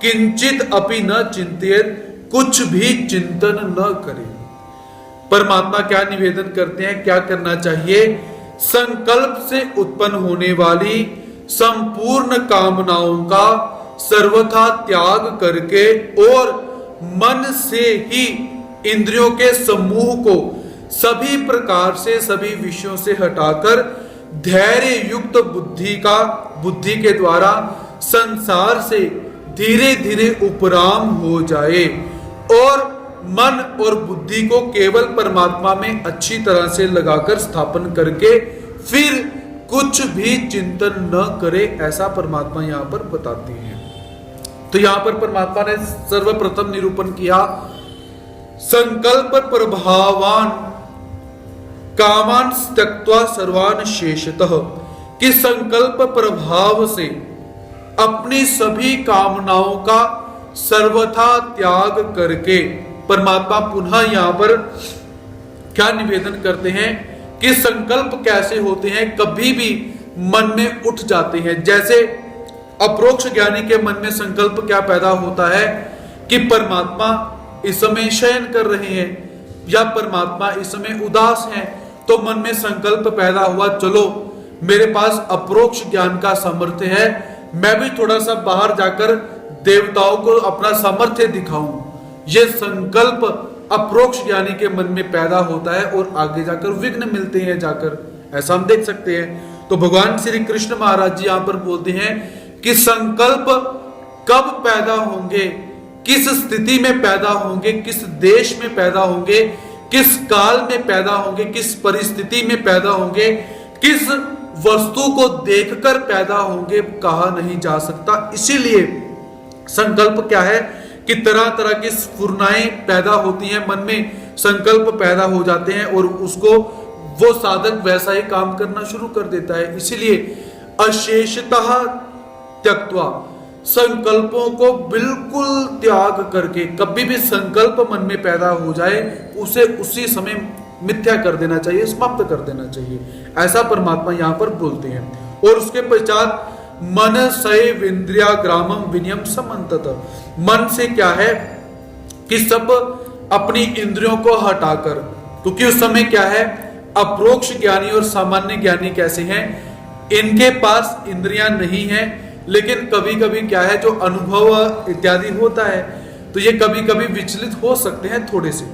A: किंचित अपि न चिंतेत, कुछ भी चिंतन न करे। परमात्मा क्या निवेदन करते हैं, क्या करना चाहिए, संकल्प से उत्पन्न होने वाली संपूर्ण कामनाओं का सर्वथा त्याग करके, और मन से ही इंद्रियों के समूह को सभी प्रकार से, सभी विषयों से हटाकर, धैर्य युक्त बुद्धि के द्वारा संसार से धीरे धीरे उपराम हो जाए, और मन और बुद्धि को केवल परमात्मा में अच्छी तरह से लगाकर स्थापन करके फिर कुछ भी चिंतन न करे, ऐसा परमात्मा यहां पर बताते हैं। तो यहां पर परमात्मा ने सर्वप्रथम निरूपण किया, संकल्प प्रभावान कामान त्यक्त्वा सर्वान् शेषतः, कि संकल्प प्रभाव से अपनी सभी कामनाओं का सर्वथा त्याग करके, परमात्मा पुनः यहां पर क्या निवेदन करते हैं कि संकल्प कैसे होते हैं, कभी भी मन में उठ जाते हैं। जैसे अप्रोक्ष ज्ञानी के मन में संकल्प क्या पैदा होता है कि परमात्मा इस समय शयन कर रहे हैं, या परमात्मा इस समय उदास हैं, तो मन में संकल्प पैदा हुआ, चलो मेरे पास अप्रोक्ष ज्ञान का सामर्थ्य है, मैं भी थोड़ा सा बाहर जाकर देवताओं को अपना सामर्थ्य दिखाऊं। यह संकल्प अप्रोक्ष ज्ञानी के मन में पैदा होता है और आगे जाकर विघ्न मिलते हैं जाकर, ऐसा हम देख सकते हैं। तो भगवान श्री कृष्ण महाराज जी यहां पर बोलते हैं कि संकल्प कब पैदा होंगे, किस स्थिति में पैदा होंगे, किस देश में पैदा होंगे, किस काल में पैदा होंगे, किस परिस्थिति में पैदा होंगे, किस वस्तु को देखकर पैदा होंगे, कहा नहीं जा सकता। इसीलिए संकल्प क्या है कि तरह तरह की स्फुरनाएं पैदा होती हैं, मन में संकल्प पैदा हो जाते हैं और उसको वो साधक वैसा ही काम करना शुरू कर देता है। इसीलिए अशेषतः त्यक्त्वा, संकल्पों को बिल्कुल त्याग करके, कभी भी संकल्प मन में पैदा हो जाए उसे उसी समय मिथ्या कर देना चाहिए, समाप्त कर देना चाहिए, ऐसा परमात्मा यहां पर बोलते हैं। और उसके पश्चात मन सैवेन्द्रिया ग्रामम विनियम समन्तत, मन से क्या है कि सब अपनी इंद्रियों को हटाकर, क्योंकि उस समय क्या है अप्रोक्ष ज्ञानी और सामान्य ज्ञानी कैसे हैं, इनके पास इंद्रियां नहीं है, लेकिन कभी कभी क्या है जो अनुभव इत्यादि होता है तो ये कभी कभी विचलित हो सकते हैं थोड़े से।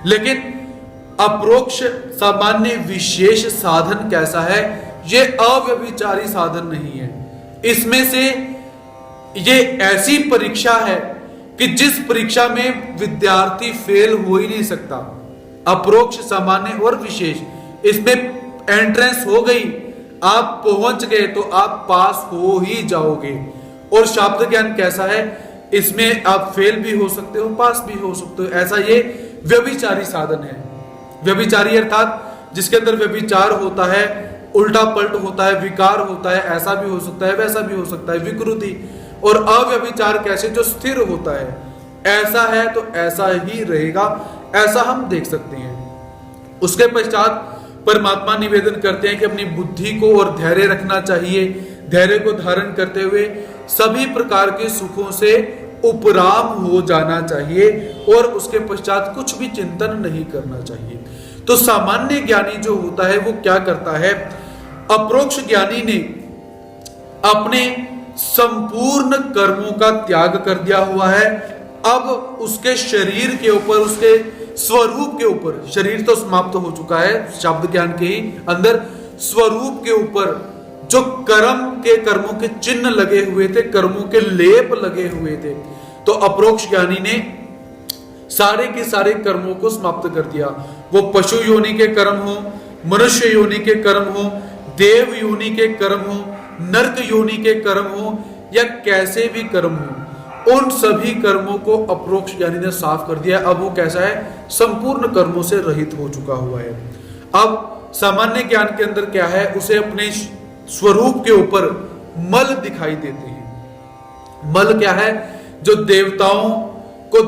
A: लेकिन अप्रोक्ष सामान्य विशेष साधन कैसा है, ये अव्यभिचारी साधन नहीं है। इसमें से ये ऐसी परीक्षा है कि जिस परीक्षा में विद्यार्थी फेल हो ही नहीं सकता। अप्रोक्ष सामान्य और विशेष, इसमें एंट्रेंस हो गई, आप पहुंच गए तो आप पास हो ही जाओगे। और शब्द ज्ञान कैसा है, इसमें आप फेल भी हो सकते हो, पास भी हो सकते हो। ऐसा ये व्यभिचारी साधन है। व्यभिचारी अर्थात जिसके अंदर व्यभिचार होता है, उल्टा पलट होता है, विकार होता है, ऐसा भी हो सकता है, वैसा भी हो सकता है, विकृति। और अव्यभिचार कैसे, जो स्थिर होता है, ऐसा है तो ऐसा ही रहेगा, ऐसा हम देख सकते हैं। उसके पश्चात परमात्मा निवेदन करते हैं कि अपनी बुद्धि को और धैर्य रखना चाहिए, धैर्य को धारण करते हुए सभी प्रकार के सुखों से उपराम हो जाना चाहिए और उसके पश्चात कुछ भी चिंतन नहीं करना चाहिए। तो सामान्य ज्ञानी जो होता है वो क्या करता है, अप्रोक्ष ज्ञानी ने अपने संपूर्ण कर्मों का त्याग कर दिया हुआ है। अब उसके शरीर के ऊपर, उसके स्वरूप के ऊपर, शरीर तो समाप्त हो चुका है शब्द ज्ञान के ही अंदर, स्वरूप के ऊपर जो कर्मों के चिन्ह लगे हुए थे, कर्मों के लेप लगे हुए थे, तो अप्रोक्ष ज्ञानी ने सारे के सारे कर्मों को समाप्त कर दिया। वो पशु योनि के कर्म हो, मनुष्य योनि के कर्म हो, देव योनि के कर्म हो, नरक योनि के कर्म हो, या कैसे भी कर्म हो, उन सभी कर्मों को अप्रोक्ष ज्ञानी ने साफ कर दिया। अब वो कैसा है, संपूर्ण कर्मों से रहित हो चुका हुआ है। अब सामान्य ज्ञान के अंदर क्या है, उसे अपने स्वरूप के ऊपर मल दिखाई देते हैं। मल क्या है, जो देवताओं को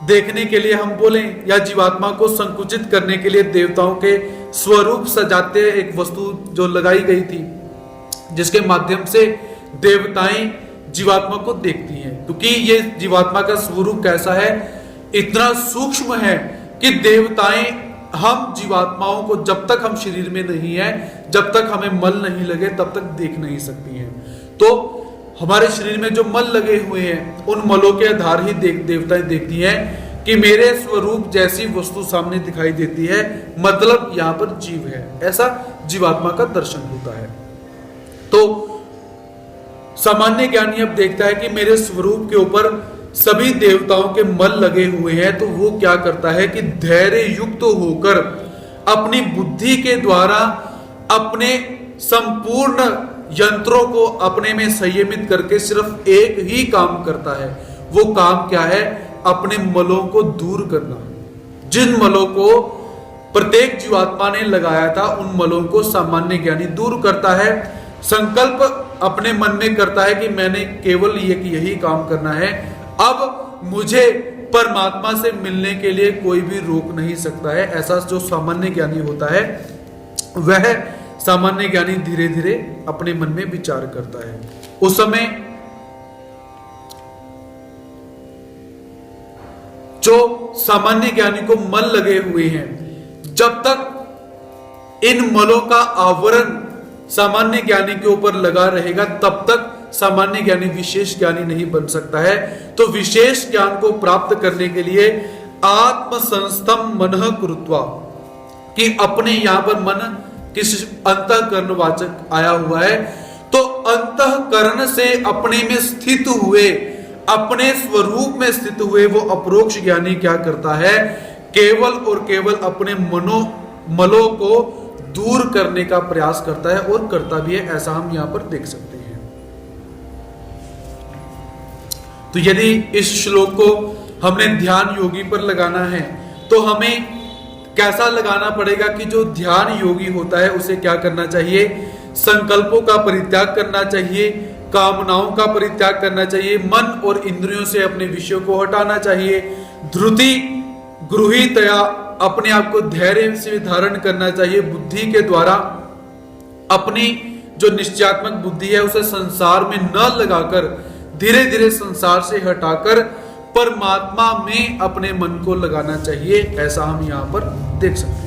A: देखने के लिए हम बोले, या जीवात्मा को संकुचित करने के लिए देवताओं के स्वरूप सजाते एक वस्तु जो लगाई गई थी, जिसके माध्यम से देवताएं जीवात्मा को देखती हैं। क्योंकि ये जीवात्मा का स्वरूप कैसा है, इतना सूक्ष्म है कि देवताएं हम जीवात्माओं को जब तक हम शरीर में नहीं है, जब तक हमें मल नहीं लगे, तब तक देख नहीं सकती हैं। तो हमारे शरीर में जो मल लगे हुए हैं, उन मलों के आधार ही देवताएं देखती हैं कि मेरे स्वरूप जैसी वस्तु सामने दिखाई देती है, मतलब यहां पर जीव है, ऐसा जीवात्मा का दर्शन होता है। तो सामान्य ज्ञानी अब देखता है कि मेरे स्वरूप के ऊपर सभी देवताओं के मल लगे हुए हैं, तो वो क्या करता है कि धैर्य युक्त होकर अपनी बुद्धि के द्वारा अपने संपूर्ण यंत्रों को अपने में संयमित करके सिर्फ एक ही काम करता है। वो काम क्या है, अपने मलों को दूर करना। जिन मलों को प्रत्येक जीवात्मा ने लगाया था, उन मलों को सामान्य ज्ञानी दूर करता है। संकल्प अपने मन में करता है कि मैंने केवल यही काम करना है, अब मुझे परमात्मा से मिलने के लिए कोई भी रोक नहीं सकता है। ऐसा जो सामान्य ज्ञानी होता है, वह सामान्य ज्ञानी धीरे धीरे अपने मन में विचार करता है। उस समय जो सामान्य ज्ञानी को मल लगे हुए हैं, जब तक इन मलों का आवरण सामान्य ज्ञानी के ऊपर लगा रहेगा, तब तक सामान्य ज्ञानी विशेष ज्ञानी नहीं बन सकता है। तो विशेष ज्ञान को प्राप्त करने के लिए आत्म संस्थम मनः कृत्वा, कि अपने यहां पर मन किस अंतःकरणवाचक आया हुआ है, तो अंतःकरण से अपने में स्थित हुए, अपने स्वरूप में स्थित हुए वो अपरोक्ष ज्ञानी क्या करता है, केवल और केवल अपने मलों को दूर करने का प्रयास करता है, और करता भी है, ऐसा हम यहां पर देख सकते हैं। तो यदि इस श्लोक को हमने ध्यान योगी पर लगाना है तो हमें कैसा लगाना पड़ेगा कि जो ध्यान योगी होता है उसे क्या करना चाहिए, संकल्पों का परित्याग करना चाहिए, कामनाओं का परित्याग करना चाहिए, मन और इंद्रियों से अपने विषयों को हटाना चाहिए, धृति गृहीतया अपने आप को धैर्य से धारण करना चाहिए, बुद्धि के द्वारा अपनी जो निश्चयात्मक बुद्धि है उसे संसार में न लगाकर धीरे धीरे संसार से हटाकर परमात्मा में अपने मन को लगाना चाहिए, ऐसा हम यहां पर देख सकते हैं।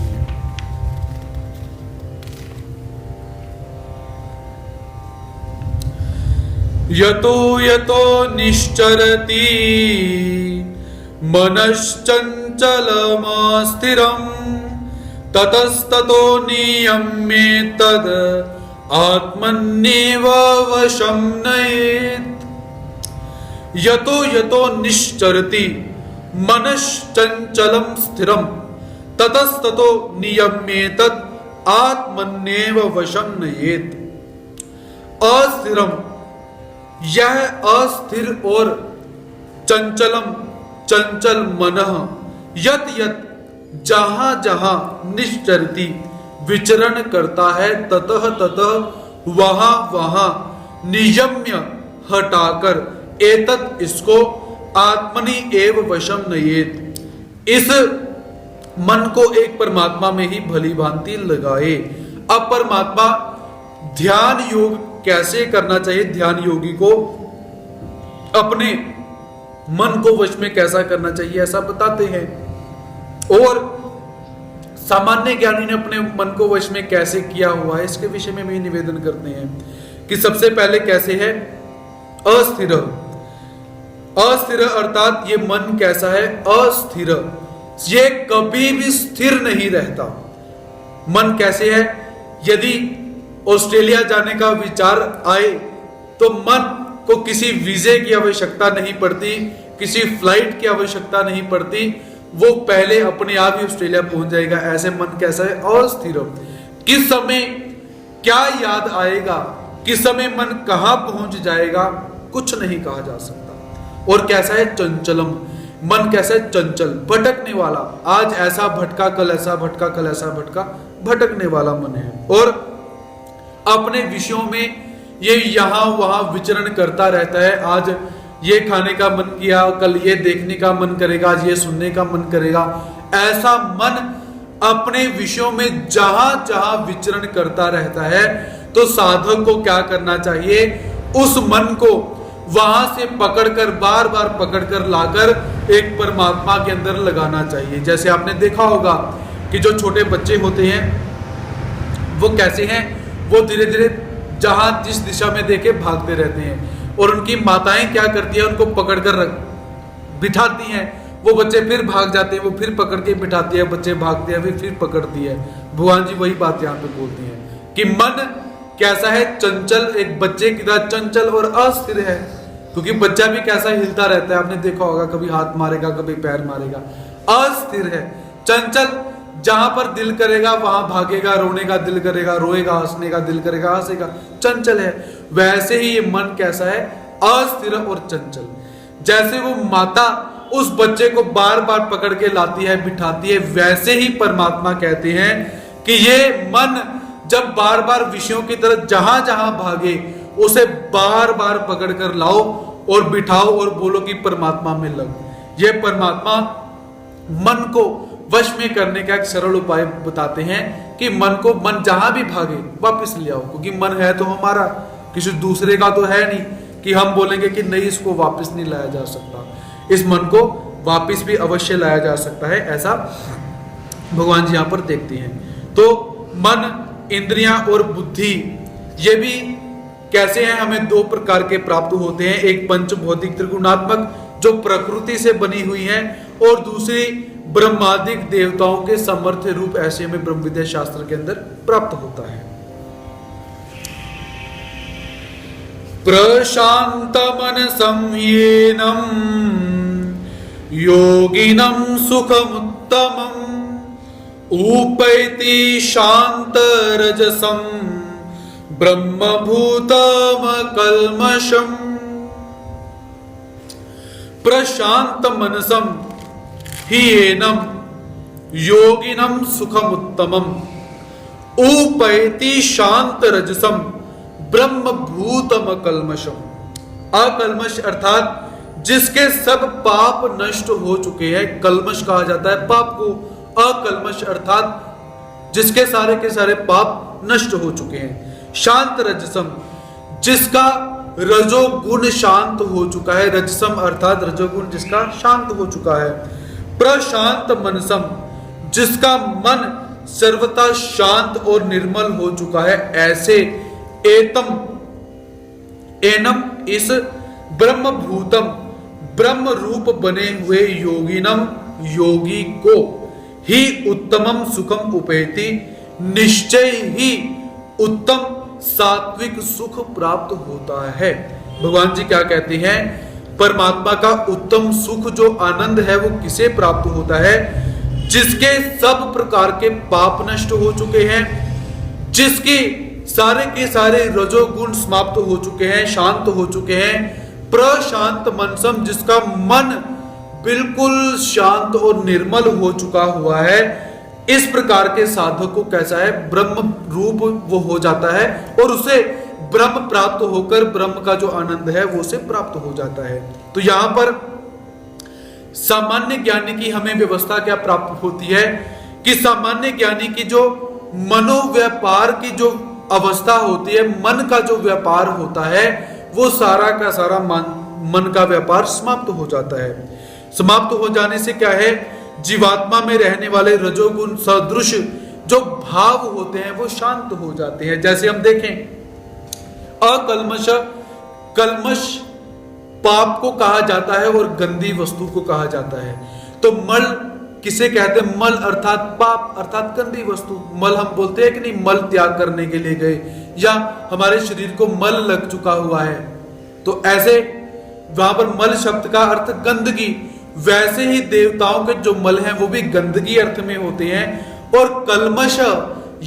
A: यतो यतो निश्चरति मनश्चञ्चलमस्थिरं ततस्ततो नियम्येतद् आत्मन्येव वशं नयेत्। यतो यतो निश्चरति मनश्चञ्चलं स्थिरं ततस्ततो नियम्येतद् आत्मन्येव वशं नयेत्। अस्थिरम, यह अस्थिर और चंचलम चंचल मनः यत यत जहां जहां निश्चरति विचरण करता है, ततः ततः वहां वहां नियम्य हटाकर एतत् इसको आत्मनि एव वशम नयेत, इस मन को एक परमात्मा में ही भली भांति लगाए। अब परमात्मा ध्यान योग कैसे करना चाहिए, ध्यान योगी को अपने मन को वश में कैसा करना चाहिए ऐसा बताते हैं, और सामान्य ज्ञानी ने अपने मन को वश में कैसे किया हुआ है इसके विषय में भी निवेदन करते हैं कि सबसे पहले कैसे है, अस्थिर। अस्थिर अर्थात ये मन कैसा है, अस्थिर, ये कभी भी स्थिर नहीं रहता। मन कैसे है, यदि ऑस्ट्रेलिया जाने का विचार आए तो मन को किसी वीजे की आवश्यकता नहीं पड़ती, किसी फ्लाइट की आवश्यकता नहीं पड़ती, वो पहले अपने आप ही ऑस्ट्रेलिया पहुंच जाएगा। ऐसे मन कैसा है, अस्थिर। किस समय क्या याद आएगा, किस समय मन कहां पहुंच जाएगा, कुछ नहीं कहा जा सकता। और कैसा है, चंचलम, मन कैसा है, चंचल, भटकने वाला, आज ऐसा भटका, कल ऐसा भटका, कल ऐसा भटका, भटकने वाला मन है। और अपने विषयों में ये यहां वहां विचरण करता रहता है। आज ये खाने का मन किया, कल ये देखने का मन करेगा, आज ये सुनने का मन करेगा। ऐसा मन अपने विषयों में जहां जहां विचरण करता रहता है, तो साधक को क्या करना चाहिए, उस मन को वहां से पकड़कर, बार बार पकड़कर लाकर एक परमात्मा के अंदर लगाना चाहिए। जैसे आपने देखा होगा कि जो छोटे बच्चे होते हैं वो कैसे हैं, वो धीरे धीरे जहां जिस दिशा में देखे भागते रहते हैं, और उनकी माताएं क्या करती है, उनको पकड़कर बिठाती हैं, वो बच्चे फिर भाग जाते हैं, वो फिर पकड़ के बिठाती है, बच्चे भागते हैं, फिर पकड़ती है। भगवान जी वही बात यहाँ पे बोलती हैं कि मन कैसा है, चंचल, एक बच्चे की तरह चंचल और अस्थिर है। क्योंकि बच्चा भी कैसा हिलता रहता है, आपने देखा होगा, कभी हाथ मारेगा, कभी पैर मारेगा, अस्थिर है, चंचल, जहां पर दिल करेगा वहां भागेगा, रोने का दिल करेगा रोएगा, हंसने का दिल करेगा हंसेगा, चंचल है। वैसे ही ये मन कैसा है, अस्थिर और चंचल। जैसे वो माता उस बच्चे को बार बार पकड़ के लाती है, बिठाती है, वैसे ही परमात्मा कहते हैं कि ये मन जब बार बार विषयों की तरफ जहां जहां भागे, उसे बार बार पकड़ कर लाओ और बिठाओ और बोलो कि परमात्मा में लग। ये परमात्मा मन को वश में करने का एक सरल उपाय बताते हैं कि मन जहां भी भागे वापस ले आओ, क्योंकि मन है तो हमारा, किसी दूसरे का तो है नहीं कि हम बोलेंगे कि नहीं इसको वापस नहीं लाया जा सकता। इस मन को वापस भी अवश्य लाया जा सकता है, ऐसा भगवान जी यहां पर देखते हैं। तो मन, इंद्रियां और बुद्धि, ये भी कैसे हैं, हमें दो प्रकार के प्राप्त होते हैं। एक पंच भौतिक त्रिगुणात्मक जो प्रकृति से बनी हुई है, और दूसरी ब्रह्मादिक देवताओं के सामर्थ्य रूप, ऐसे हमें ब्रह्म विद्या शास्त्र के अंदर प्राप्त होता है। प्रशांत मन संयेनम योगिनम सुखमुत्तमम उपैति शांत रजसम ब्रह्मभूतम कल्मषम। प्रशांत मनसम हीनम योगिनम सुखमुत्तमम उपैति शांत रजसम ब्रह्मभूतम कल्मषम। अकल्मष अर्थात जिसके सब पाप नष्ट हो चुके हैं, कल्मष कहा जाता है पाप को। अकल्मष अर्थात जिसके सारे के सारे पाप नष्ट हो चुके हैं। शांत रजसम जिसका रजोगुण शांत हो चुका है, रजसम अर्थात रजोगुण जिसका शांत हो चुका है। प्रशांत मनसम जिसका मन सर्वथा शांत और निर्मल हो चुका है, ऐसे एतम एनम इस ब्रह्मभूतम ब्रह्म रूप बने हुए योगिनम योगी को ही उत्तमम सुखम उपैति निश्चय ही उत्तम सात्विक सुख प्राप्त होता है। भगवान जी क्या कहते हैं, परमात्मा का उत्तम सुख जो आनंद है वो किसे प्राप्त होता है, जिसके सब प्रकार के पाप नष्ट हो चुके हैं, जिसके सारे के सारे रजोगुण समाप्त हो चुके हैं, शांत हो चुके हैं। प्रशांत मनसम जिसका मन बिल्कुल शांत और निर्मल हो चुका हुआ है, इस प्रकार के साधक को कैसा है, ब्रह्म रूप वो हो जाता है और उसे ब्रह्म प्राप्त होकर ब्रह्म का जो आनंद है वो उसे प्राप्त हो जाता है। तो यहां पर सामान्य ज्ञानी की हमें व्यवस्था क्या प्राप्त होती है कि सामान्य ज्ञानी की जो मनोव्यापार की जो अवस्था होती है, मन का जो व्यापार होता है, वो सारा का सारा मन का व्यापार समाप्त हो जाता है। समाप्त हो जाने से क्या है, जीवात्मा में रहने वाले रजोगुण सदृश जो भाव होते हैं वो शांत हो जाते हैं। जैसे हम देखें, अकल्मष कल्मष पाप को कहा जाता है और गंदी वस्तु को कहा जाता है। तो मल किसे कहते हैं, मल अर्थात पाप अर्थात गंदी वस्तु। मल हम बोलते हैं कि नहीं, मल त्याग करने के लिए गए, या हमारे शरीर को मल लग चुका हुआ है, तो ऐसे वहां पर मल शब्द का अर्थ गंदगी। वैसे ही देवताओं के जो मल हैं वो भी गंदगी अर्थ में होते हैं, और कल्मष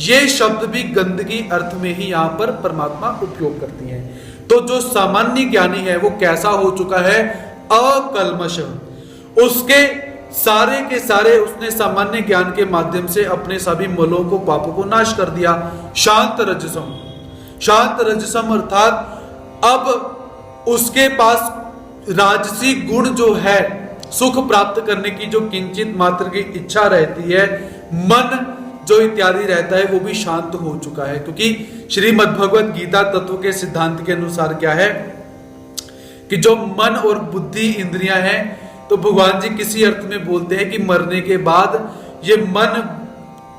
A: ये शब्द भी गंदगी अर्थ में ही यहां पर परमात्मा उपयोग करती हैं। तो जो सामान्य ज्ञानी है वो कैसा हो चुका है, अकल्मष। उसके सारे के सारे उसने सामान्य ज्ञान के माध्यम से अपने सभी मलों को पापों को नाश कर दिया। शांत रजसम, शांत रजसम अर्थात अब उसके पास राजसी गुण जो है, सुख प्राप्त करने की जो किंचित मात्र की इच्छा रहती है, मन जो इत्यादि रहता है, वो भी शांत हो चुका है। क्योंकि श्रीमद् भगवत गीता तत्व के सिद्धांत के अनुसार क्या है कि जो मन और बुद्धि इंद्रियां हैं, तो भगवान जी किसी अर्थ में बोलते हैं कि मरने के बाद ये मन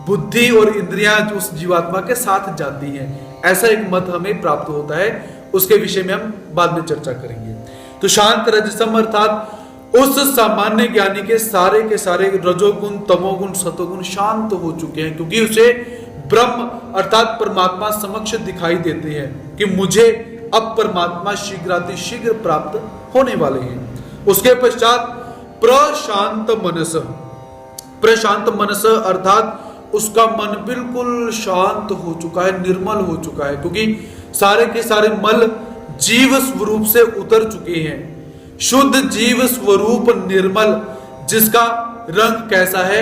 A: बुद्धि और इंद्रियां उस जीवात्मा के साथ जाती हैं। ऐसा एक मत हमें प्राप्त होता है, उसके विषय में हम बाद में चर्चा करेंगे। तो शांत रजसम अर्थात उस सामान्य ज्ञानी के सारे रजोगुण तमोगुण सतोगुण शांत हो चुके हैं, क्योंकि उसे ब्रह्म अर्थात परमात्मा समक्ष दिखाई देते हैं कि मुझे अब परमात्मा शीघ्रातिशीघ्र प्राप्त होने वाले हैं। उसके पश्चात प्रशांत मनस, प्रशांत मनस अर्थात उसका मन बिल्कुल शांत हो चुका है, निर्मल हो चुका है, क्योंकि सारे के सारे मल जीव स्वरूप से उतर चुके हैं। शुद्ध जीव स्वरूप निर्मल, जिसका रंग कैसा है,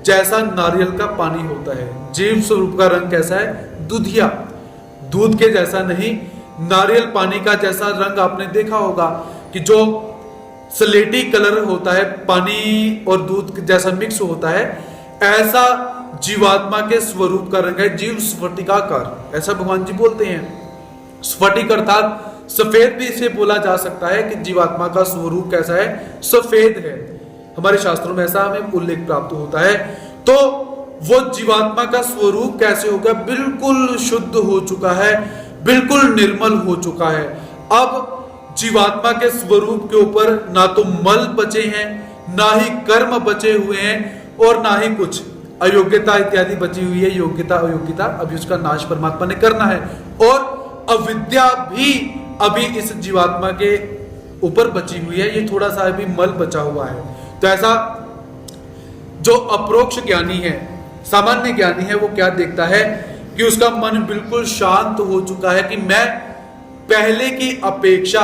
A: जैसा नारियल का पानी होता है। जीव स्वरूप का रंग कैसा है, दुधिया, दूध के जैसा नहीं, नारियल पानी का जैसा रंग आपने देखा होगा कि जो स्लेटी कलर होता है, पानी और दूध जैसा मिक्स होता है, ऐसा जीवात्मा के स्वरूप का रंग है, जीव स्फटिकाकार, ऐसा भगवान जी बोलते हैं। स्फटिक अर्थात सफेद भी इसे बोला जा सकता है कि जीवात्मा का स्वरूप कैसा है, सफेद है। हमारे शास्त्रों में ऐसा हमें उल्लेख प्राप्त होता है। तो वो जीवात्मा का स्वरूप कैसे हो गया, बिल्कुल शुद्ध हो चुका है, बिल्कुल निर्मल हो चुका है। अब जीवात्मा के स्वरूप के ऊपर ना तो मल बचे हैं, ना ही कर्म बचे हुए हैं, और ना ही कुछ अयोग्यता इत्यादि बची हुई है। योग्यता अयोग्यता अभी उसका नाश परमात्मा ने करना है, और अविद्या भी अभी इस जीवात्मा के ऊपर बची हुई है, ये थोड़ा सा अभी मल बचा हुआ है। तो ऐसा जो अप्रोक्ष ज्ञानी है, सामान्य ज्ञानी है, वो क्या देखता है कि उसका मन बिल्कुल शांत हो चुका है कि मैं पहले की अपेक्षा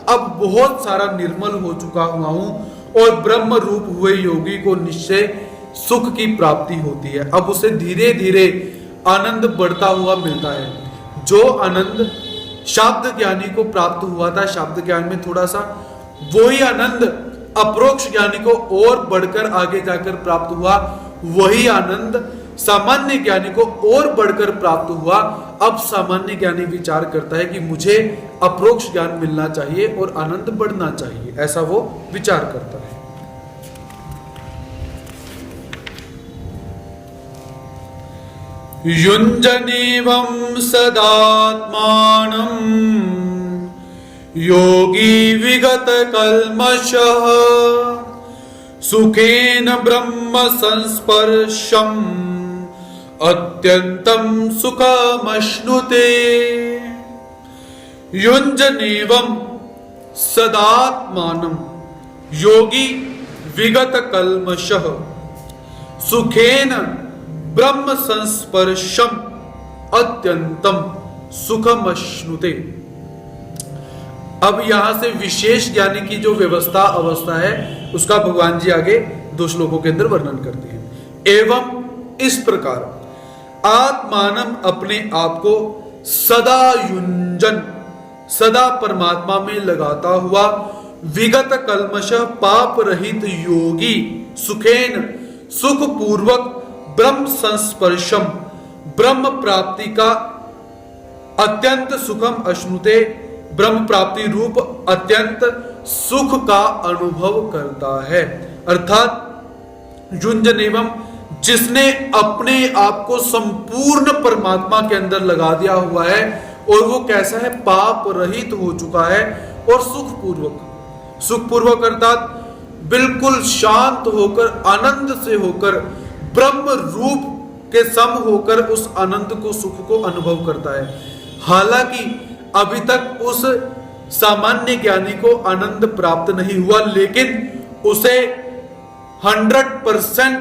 A: अब बहुत सारा निर्मल हो चुका हुआ हूं, और ब्रह्म रूप हुए योगी को निश्चय सुख की प्राप्ति होती है। अब उसे धीरे धीरे आनंद बढ़ता हुआ मिलता है। जो आनंद शब्द ज्ञानी को प्राप्त हुआ था शब्द ज्ञान में थोड़ा सा, वही आनंद अप्रोक्ष ज्ञानी को और बढ़कर आगे जाकर प्राप्त हुआ। वही आनंद सामान्य ज्ञानी को और बढ़कर प्राप्त हुआ। अब सामान्य ज्ञानी विचार करता है कि मुझे अप्रोक्ष ज्ञान मिलना चाहिए और आनंद बढ़ना चाहिए, ऐसा वो विचार करता है। युञ्जनेवं सदात्मानं योगी विगत कल्मषः सुखेन ब्रह्म संस्पर्शम् अत्यंतं सुखमश्नुते। युञ्जनेवं सदात्मानं योगी विगत कल्मषः सुखेन ब्रह्म संस्पर्शम अत्यंतम सुखमश्नुते। अब यहां से विशेष ज्ञानी की जो व्यवस्था अवस्था है उसका भगवान जी आगे 2 श्लोकों के अंदर वर्णन करते हैं। एवं इस प्रकार आत्मानम अपने आप को सदा युंजन सदा परमात्मा में लगाता हुआ विगत कल्मष पाप रहित योगी सुखेन सुख पूर्वक ब्रह्म संस्पर्शम ब्रह्म प्राप्ति का अत्यंत सुखम अश्नुते ब्रह्म प्राप्ति रूप अत्यंत सुख का अनुभव करता है। अर्थात युञ्जनेवम जिसने अपने आप को संपूर्ण परमात्मा के अंदर लगा दिया हुआ है और वो कैसा है, पाप रहित हो चुका है और सुखपूर्वक अर्थात बिल्कुल शांत होकर आनंद से होकर ब्रह्म रूप के सम होकर उस आनंद को सुख को अनुभव करता है। हालांकि अभी तक उस सामान्य ज्ञानी को आनंद प्राप्त नहीं हुआ, लेकिन उसे 100%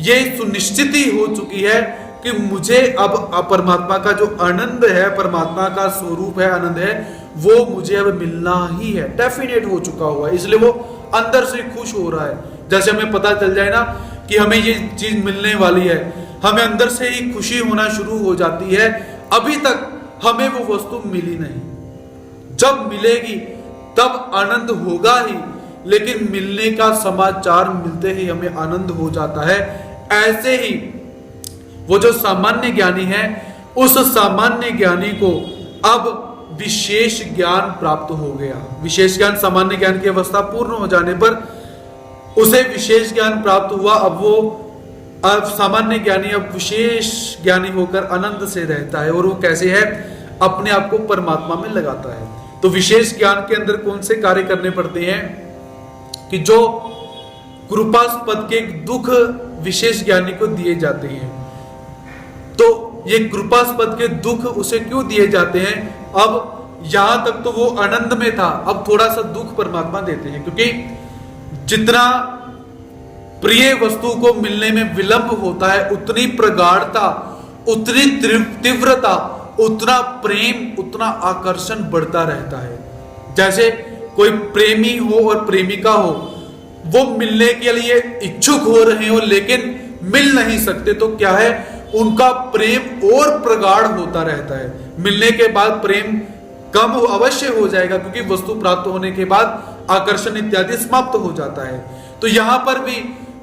A: ये सुनिश्चिति हो चुकी है कि मुझे अब परमात्मा का जो आनंद है, परमात्मा का स्वरूप है, आनंद है, वो मुझे अब मिलना ही है, डेफिनेट हो चुका हुआ है। इसलिए वो अंदर से खुश हो रहा है। जैसे हमें पता चल जाए ना कि हमें ये चीज मिलने वाली है, हमें अंदर से ही खुशी होना शुरू हो जाती है। अभी तक हमें वो वस्तु मिली नहीं, जब मिलेगी तब आनंद होगा ही, लेकिन मिलने का समाचार मिलते ही हमें आनंद हो जाता है। ऐसे ही वो जो सामान्य ज्ञानी है, उस सामान्य ज्ञानी को अब विशेष ज्ञान प्राप्त हो गया। विशेष ज्ञान, सामान्य ज्ञान की अवस्था पूर्ण हो जाने पर उसे विशेष ज्ञान प्राप्त हुआ। अब सामान्य ज्ञानी अब विशेष ज्ञानी होकर आनंद से रहता है। और वो कैसे है, अपने आप को परमात्मा में लगाता है। तो विशेष ज्ञान के अंदर कौन से कार्य करने पड़ते हैं कि जो कृपास्पद के दुख विशेष ज्ञानी को दिए जाते हैं। तो ये कृपास्पद के दुख उसे क्यों दिए जाते हैं? अब यहां तक तो वो आनंद में था, अब थोड़ा सा दुख परमात्मा देते हैं, क्योंकि जितना प्रिय वस्तु को मिलने में विलंब होता है, उतनी प्रगाढ़ता, उतनी तीव्रता, उतना प्रेम, उतना आकर्षण बढ़ता रहता है। जैसे कोई प्रेमी हो और प्रेमिका हो, वो मिलने के लिए इच्छुक हो रहे हो लेकिन मिल नहीं सकते, तो क्या है, उनका प्रेम और प्रगाढ़ होता रहता है। मिलने के बाद प्रेम कम अवश्य हो जाएगा, क्योंकि वस्तु प्राप्त होने के बाद आकर्षण इत्यादि समाप्त हो जाता है। तो यहां पर भी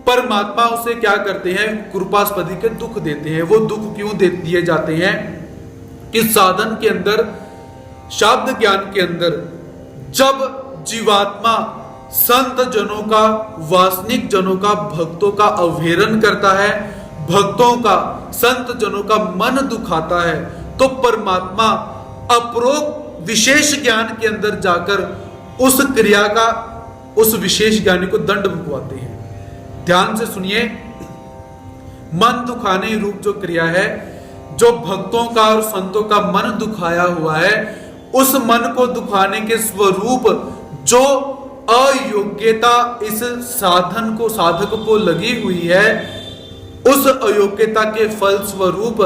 A: परमात्मा उसे क्या करते हैं, कृपास्पदी के दुख देते हैं। वो दुख क्यों दिए जाते हैं कि साधन के अंदर, शब्द ज्ञान के अंदर जब जीवात्मा संत जनों का, वासनिक जनों का, भक्तों का अवहेलन करता है, भक्तों का, संत जनों का मन दुखाता है, तो परमात्मा अपरोक्त विशेष ज्ञान के अंदर जाकर उस क्रिया का, उस विशेष ज्ञानी को दंड भुगवाते हैं। ध्यान से सुनिए, मन दुखाने रूप जो क्रिया है, जो भक्तों का और संतों का मन दुखाया हुआ है, उस मन को दुखाने के स्वरूप जो अयोग्यता इस साधन को, साधक को लगी हुई है, उस अयोग्यता के फल स्वरूप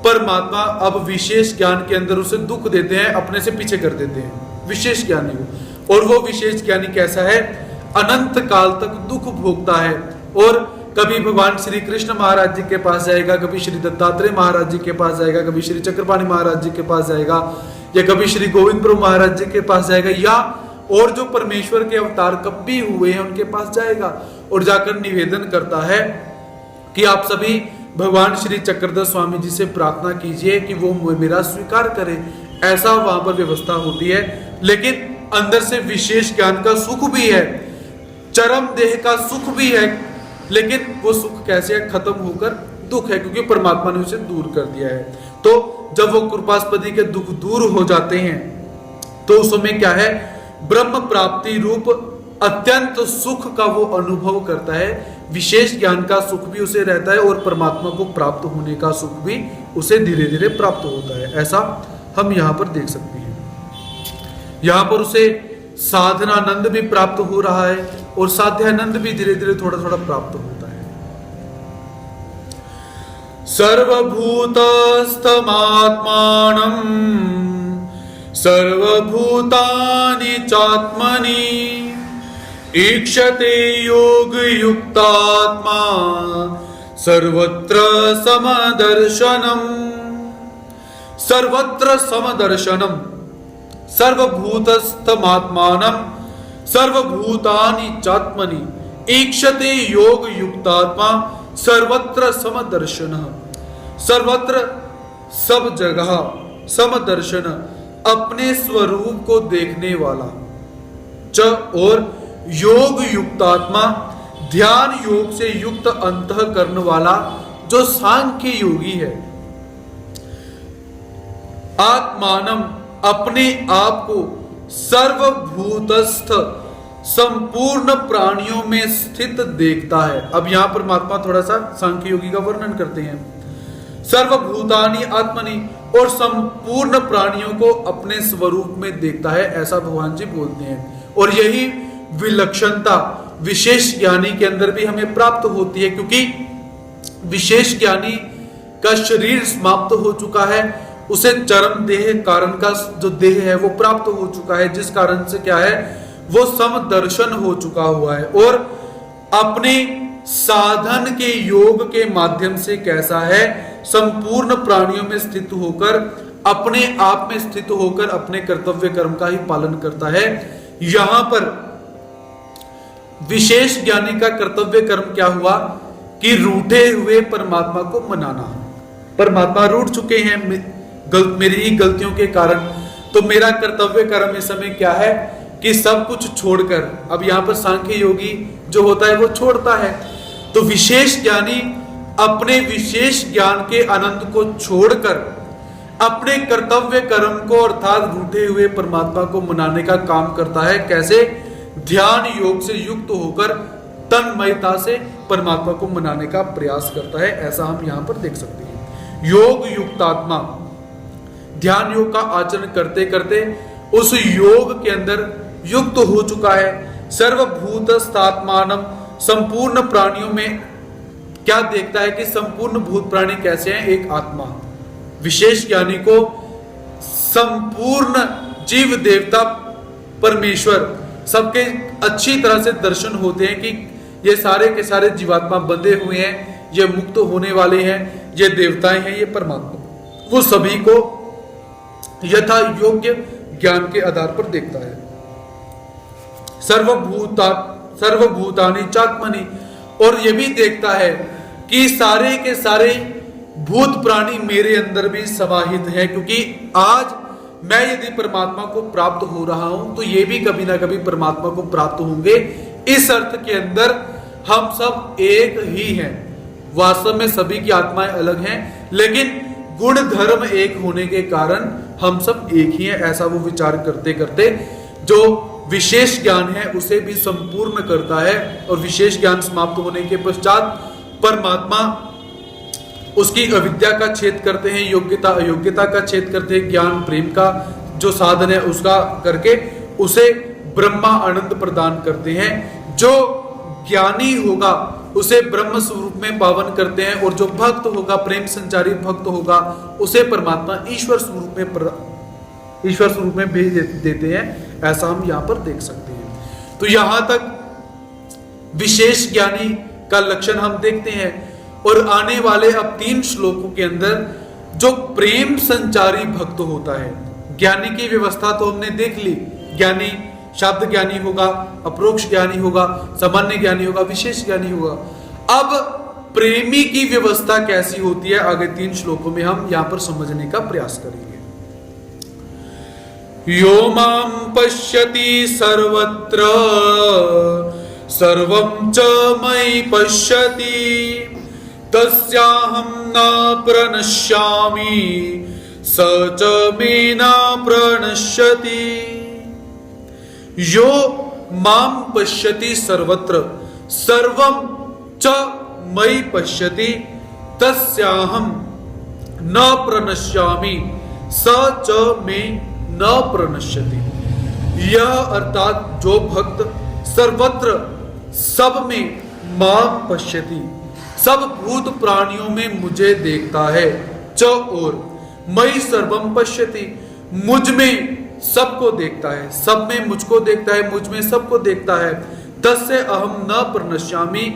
A: परमात्मा अब विशेष ज्ञान के अंदर उसे दुख देते हैं, अपने से पीछे कर देते हैं विशेष ज्ञानी को। और वो विशेष ज्ञानी कैसा है? अनंत काल तक दुख भोगता है। और कभी भगवान श्री कृष्ण महाराज जी के पास जाएगा, कभी श्री दत्तात्रेय महाराज जी के पास जाएगा, कभी श्री चक्रपाणी महाराज जी के पास जाएगा, या कभी श्री गोविंद प्रभु महाराज जी के पास जाएगा, या और जो परमेश्वर के अवतार कब भी हुए हैं उनके पास जाएगा और जाकर निवेदन करता है कि आप सभी भगवान श्री चक्रधर स्वामी जी से प्रार्थना कीजिए कि वो मेरा स्वीकार करें। ऐसा वहां पर व्यवस्था होती है। लेकिन अंदर से विशेष ज्ञान का सुख भी है, चरम देह का सुख भी है, लेकिन वो सुख कैसे है? खत्म होकर दुख है, क्योंकि परमात्मा ने उसे दूर कर दिया है। तो जब वो कृपास्पदी के दुख दूर हो जाते हैं तो उस समय क्या है? ब्रह्म प्राप्ति रूप अत्यंत सुख का वो अनुभव करता है। विशेष ज्ञान का सुख भी उसे रहता है और परमात्मा को प्राप्त होने का सुख भी उसे धीरे धीरे प्राप्त होता है। ऐसा हम यहाँ पर देख सकते हैं। यहाँ पर उसे साधनानंद भी प्राप्त हो रहा है और साध्यानंद भी धीरे धीरे थोड़ा थोड़ा प्राप्त होता है। सर्वभूतस्थमात्मानं सर्वभूतानि चात्मनि ईक्षते योग युक्तात्मा सर्वत्र समदर्शनम। सर्वत्र समदर्शनम, सर्वभूतस्थमात्मानं सर्वभूतानि चात्मनि ईक्षते योग युक्तात्मा सर्वत्र समदर्शनः। सर्वत्र, सब जगह, समदर्शन, अपने स्वरूप को देखने वाला, च और योग युक्तात्मा, ध्यान योग से युक्त अंतःकरण वाला जो सांख्य योगी है। आत्मानम, अपने आप को, सर्वभूतस्थ, संपूर्ण प्राणियों में स्थित देखता है। अब यहां परमात्मा थोड़ा सा सांख्य योगी का वर्णन करते हैं। सर्वभूतानि आत्मनि, और संपूर्ण प्राणियों को अपने स्वरूप में देखता है, ऐसा भगवान जी बोलते हैं। और यही विलक्षणता विशेष ज्ञानी के अंदर भी हमें प्राप्त होती है, क्योंकि विशेष ज्ञानी का शरीर समाप्त हो चुका है, उसे चरम देह कारण का जो देह है वो प्राप्त हो चुका है, जिस कारण से क्या है? वो समदर्शन हो चुका हुआ है। और अपने साधन के योग के माध्यम से कैसा है? संपूर्ण प्राणियों में स्थित होकर, अपने आप में स्थित होकर अपने कर्तव्य कर्म का ही पालन करता है। यहां पर विशेष ज्ञानी का कर्तव्य कर्म क्या हुआ? कि रूठे हुए परमात्मा को मनाना। परमात्मा रूठ चुके हैं मेरी ही गलतियों के कारण, तो मेरा कर्तव्य कर्म इस समय क्या है? कि सब कुछ छोड़कर, अब यहां पर सांख्य योगी जो होता है वो छोड़ता है, तो विशेष ज्ञानी अपने विशेष ज्ञान के आनंद को छोड़कर अपने कर्तव्य कर्म को अर्थात रूठे हुए परमात्मा को मनाने का काम करता है। कैसे? ध्यान योग से युक्त होकर तन्मयता से परमात्मा को मनाने का प्रयास करता है। ऐसा हम यहां पर देख सकते हैं। योग युक्तात्मा, ध्यान योग का आचरण करते करते उस योग के अंदर युक्त हो चुका है। सर्वभूतस्थात्मानं, संपूर्ण प्राणियों में क्या देखता है? कि संपूर्ण भूत प्राणी कैसे हैं? एक आत्मा। विशेष ज्ञानी को संपूर्ण जीव देवता परमेश्वर सबके अच्छी तरह से दर्शन होते हैं कि ये सारे के सारे जीवात्मा बंधे हुए हैं, ये मुक्त होने वाले हैं, ये देवताएं हैं, ये परमात्मा, वो सभी को यथा योग्य ज्ञान के आधार पर देखता है। सर्वभूतानि चात्मनि, और ये भी देखता है कि सारे के सारे भूत प्राणी मेरे अंदर भी समाहित है, क्योंकि आज मैं यदि परमात्मा को प्राप्त हो रहा हूं तो ये भी कभी ना कभी परमात्मा को प्राप्त होंगे। इस अर्थ के अंदर हम सब एक ही हैं। वास्तव में सभी की आत्माएं अलग हैं, लेकिन गुण धर्म एक होने के कारण हम सब एक ही हैं, ऐसा वो विचार करते करते जो विशेष ज्ञान है उसे भी संपूर्ण करता है। और विशेष ज्ञान समाप्त होने के पश्चात परमात्मा उसकी अविद्या का छेद करते हैं, योग्यता अयोग्यता का छेद करते हैं, ज्ञान प्रेम का जो साधन है उसका करके उसे ब्रह्मा आनंद प्रदान करते हैं। जो ज्ञानी होगा उसे ब्रह्म स्वरूप में पावन करते हैं, और जो भक्त होगा, प्रेम संचारी भक्त होगा, उसे परमात्मा ईश्वर स्वरूप में भेज देते हैं। ऐसा हम यहाँ पर देख सकते हैं। तो यहां तक विशेष ज्ञानी का लक्षण हम देखते हैं। और आने वाले अब 3 श्लोकों के अंदर जो प्रेम संचारी भक्त होता है, ज्ञानी की व्यवस्था तो हमने देख ली, ज्ञानी शब्द ज्ञानी होगा, अपरोक्ष ज्ञानी होगा, सामान्य ज्ञानी होगा, विशेष ज्ञानी होगा। अब प्रेमी की व्यवस्था कैसी होती है आगे 3 श्लोकों में हम यहां पर समझने का प्रयास करेंगे। यो मां पश्यति सर्वत्र सर्वं च मयि पश्यति तस्याहं न प्रणश्यामि स च मे न प्रणश्यति। यो मां पश्यति सर्वत्र सर्वं च मयि पश्यति तस्याहं न प्रणश्यामि स च मे न प्रणश्यति। यह अर्थात जो भक्त सर्वत्र सब में मां पश्यति, सब भूत प्राणियों में मुझे देखता है, च और मयि सर्वम पश्यति, मुझ में सबको देखता है, सब में मुझको देखता है, मुझ में सबको देखता है। तस्य अहम न प्रणश्यामि,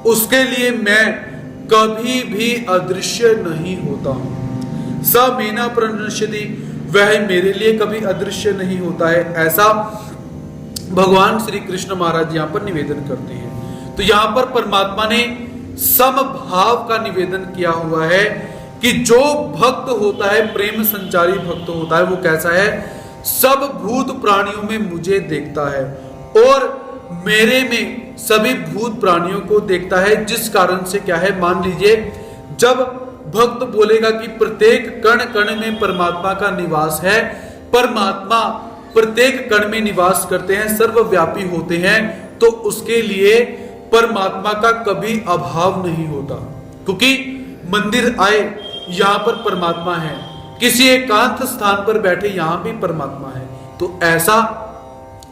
A: उसके लिए मैं कभी भी अदृश्य नहीं होता हूं। स मे न प्रणश्यति, वह मेरे लिए कभी अदृश्य नहीं होता है। ऐसा भगवान श्री कृष्ण महाराज यहां पर निवेदन करते हैं। तो यहां पर परमात्मा ने समभाव का निवेदन किया हुआ है कि जो भक्त होता है, प्रेम संचारी भक्त होता है, वो कैसा है, सब भूत प्राणियों में मुझे देखता है और मेरे में सभी भूत प्राणियों को देखता है। जिस कारण से क्या है, मान लीजिए जब भक्त बोलेगा कि प्रत्येक कण कण में परमात्मा का निवास है, परमात्मा प्रत्येक कण में निवास करते हैं, सर्वव्यापी होते हैं, तो उसके लिए परमात्मा का कभी अभाव नहीं होता। क्योंकि मंदिर आए, यहां पर परमात्मा है, किसी एकांत स्थान पर बैठे, यहां भी परमात्मा है। तो ऐसा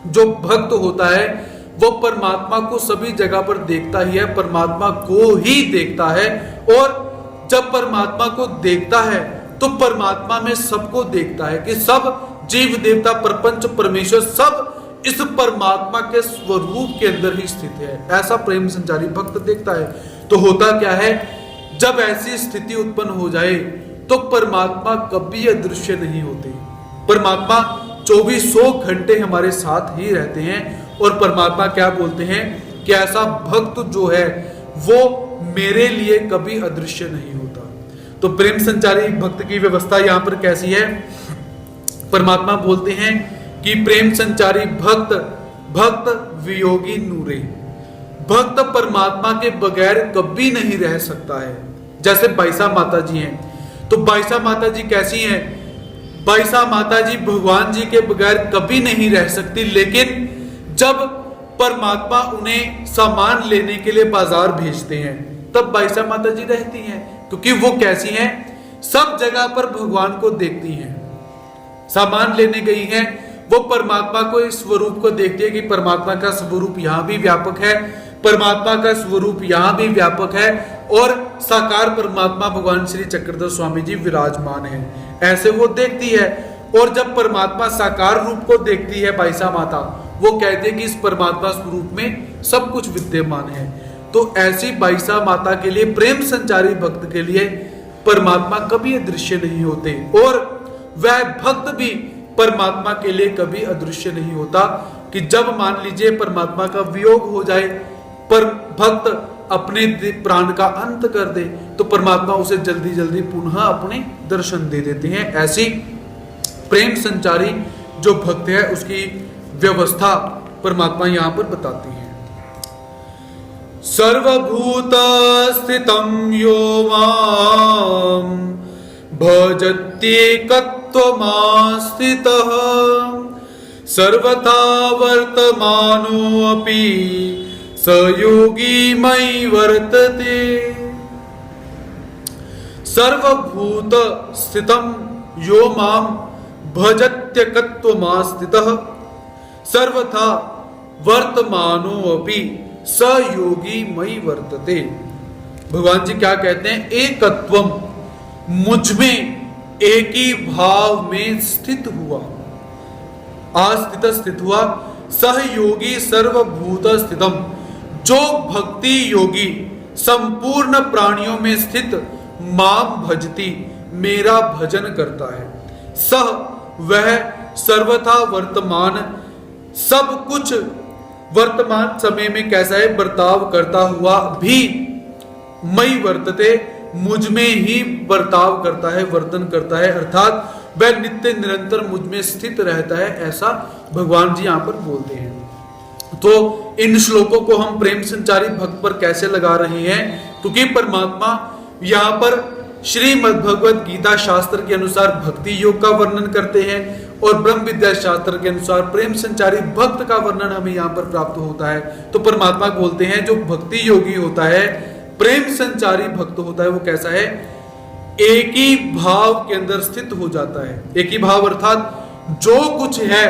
A: जो भक्त होता है वो परमात्मा को सभी जगह पर देखता ही है, परमात्मा को ही देखता है। और जब परमात्मा को देखता है तो परमात्मा में सबको देखता है कि सब जीव देवता प्रपंच परमेश्वर सब इस परमात्मा के स्वरूप के अंदर ही स्थित है। ऐसा प्रेम संचारी भक्त देखता है। तो होता क्या है, जब ऐसी स्थिति उत्पन्न हो जाए तो परमात्मा कभी अदृश्य नहीं होते। परमात्मा 2400 घंटे हमारे साथ ही रहते हैं। और परमात्मा क्या बोलते हैं कि ऐसा भक्त जो है वो मेरे लिए कभी अदृश्य नहीं होता। तो प्रेम संचारी भक्त की व्यवस्था यहां पर कैसी है, परमात्मा बोलते हैं कि प्रेम संचारी भक्त भक्त वियोगी नूरे, भक्त परमात्मा के बगैर कभी नहीं रह सकता है। जैसे बाईसा माता जी हैं, तो बाईसा माता जी कैसी हैं, बाईसा माता जी भगवान जी के बगैर कभी नहीं रह सकती। लेकिन जब परमात्मा उन्हें सामान लेने के लिए बाजार भेजते हैं तब बाईसा माता जी रहती हैं, क्योंकि वो कैसी हैं, सब जगह पर भगवान को देखती हैं। सामान लेने गई हैं, वो परमात्मा को इस स्वरूप को देखती है कि परमात्मा का स्वरूप यहां भी व्यापक है, परमात्मा का स्वरूप यहां भी व्यापक है, और साकार परमात्मा भगवान श्री चक्रधर स्वामी जी विराजमान है। ऐसे वो देखती है। और जब परमात्मा साकार रूप को देखती है बाईसा माता, वो कहते हैं कि इस परमात्मा स्वरूप में सब कुछ विद्यमान है। तो ऐसी बाईसा माता के लिए, प्रेम संचारी भक्त के लिए परमात्मा कभी अदृश्य नहीं होते, और वह भक्त भी परमात्मा के लिए कभी अदृश्य नहीं होता। कि जब मान लीजिए परमात्मा का वियोग हो जाए, पर भक्त अपने प्राण का अंत कर दे, तो परमात्मा उसे जल्दी जल्दी पुनः अपने दर्शन दे देते हैं। ऐसी प्रेम संचारी जो भक्त है उसकी व्यवस्था परमात्मा यहां पर बताती है। सर्वभूत स्थितं यो मां भजत्येकत्वमास्थितः सर्वथा वर्तमानोऽपि स योगी मयि वर्तते। सर्वभूत स्थितं यो मां भजत्येकत्वमास्थितः सर्वथा वर्तमानोऽपि स योगी मयि वर्तते। भगवान जी क्या कहते हैं? एकत्वम, मुझ में एक ही भाव में स्थित हुआ, आस्थित स्थित हुआ, सहयोगी सर्वभूत स्थितम, जो भक्ति योगी संपूर्ण प्राणियों में स्थित माम भजती, मेरा भजन करता है, सह वह सर्वथा वर्तमान, सब कुछ वर्तमान समय में कैसा है बर्ताव करता हुआ भी मई वर्तते, मुझ में ही बर्ताव करता है, वर्तन करता है, अर्थात वह नित्य निरंतर मुझ में स्थित रहता है, ऐसा भगवान जी यहां पर बोलते हैं। तो इन श्लोकों को हम प्रेम संचारी भक्त पर कैसे लगा रहे हैं? क्योंकि परमात्मा यहां पर श्रीमद् भगवद गीता शास्त्र के अनुसार भक्ति योग का वर्णन करते हैं और ब्रह्म विद्या शास्त्र के अनुसार प्रेम संचारी भक्त का वर्णन हमें यहाँ पर प्राप्त होता है। तो परमात्मा बोलते हैं जो भक्ति योगी होता है, प्रेम संचारी भक्त होता है, वो कैसा है? एक ही भाव के अंदर स्थित हो जाता है। एक ही भाव अर्थात जो कुछ है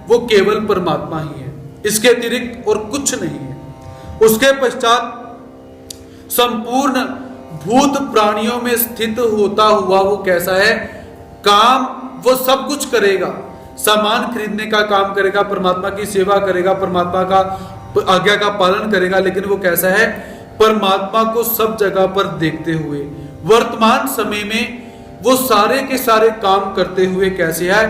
A: वो केवल परमात्मा ही है, इसके अतिरिक्त और कुछ नहीं है। उसके पश्चात संपूर्ण भूत प्राणियों में स्थित होता हुआ वो कैसा है? काम वो सब कुछ करेगा, सामान खरीदने का काम करेगा, परमात्मा की सेवा करेगा, परमात्मा का आज्ञा का पालन करेगा, लेकिन वो कैसा है? परमात्मा को सब जगह पर देखते हुए वर्तमान समय में वो सारे के सारे काम करते हुए कैसे है?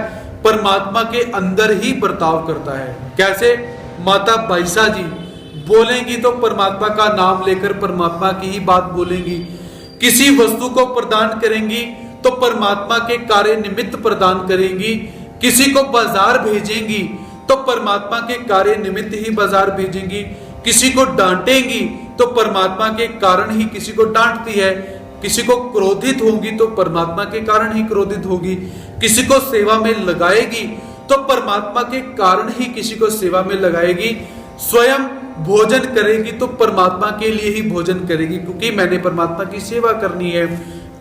A: परमात्मा के अंदर ही बर्ताव करता है। कैसे? माता बाईसा जी बोलेंगी तो परमात्मा का नाम लेकर परमात्मा की ही बात बोलेंगी, किसी वस्तु को प्रदान करेंगी तो परमात्मा के कार्य निमित्त प्रदान करेंगी, किसी को बाजार भेजेंगी तो परमात्मा के कार्य निमित्त ही बाजार भेजेंगी, किसी को डांटेंगी तो परमात्मा के कारण ही किसी को डांटती है, किसी को क्रोधित होगी तो परमात्मा के कारण ही क्रोधित होगी, किसी को सेवा में लगाएगी तो परमात्मा के कारण ही किसी को सेवा में लगाएगी, स्वयं भोजन करेगी तो परमात्मा के लिए ही भोजन करेगी, क्योंकि मैंने परमात्मा की सेवा करनी है।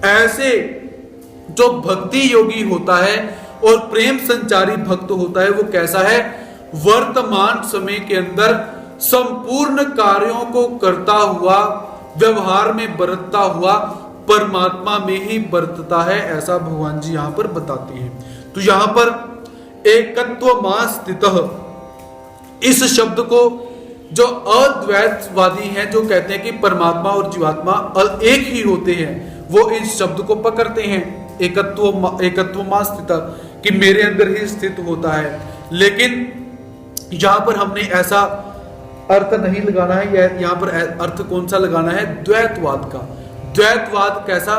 A: ऐसे जो भक्ति योगी होता है और प्रेम संचारी भक्त होता है वो कैसा है? वर्तमान समय के अंदर संपूर्ण कार्यों को करता हुआ, व्यवहार में बरतता हुआ परमात्मा में ही बरतता है, ऐसा भगवान जी यहां पर बताते हैं। तो यहां पर एकत्वमा स्थितः, इस शब्द को जो अद्वैतवादी हैं, जो कहते हैं कि परमात्मा और जीवात्मा एक ही होते हैं, वो इस शब्द को पकड़ते हैं एकत्वमा स्थितः, कि मेरे अंदर ही स्थित होता है। लेकिन यहां पर हमने ऐसा अर्थ नहीं लगाना है, यहां पर अर्थ कौन सा लगाना है? द्वैतवाद का। द्वैतवाद कैसा?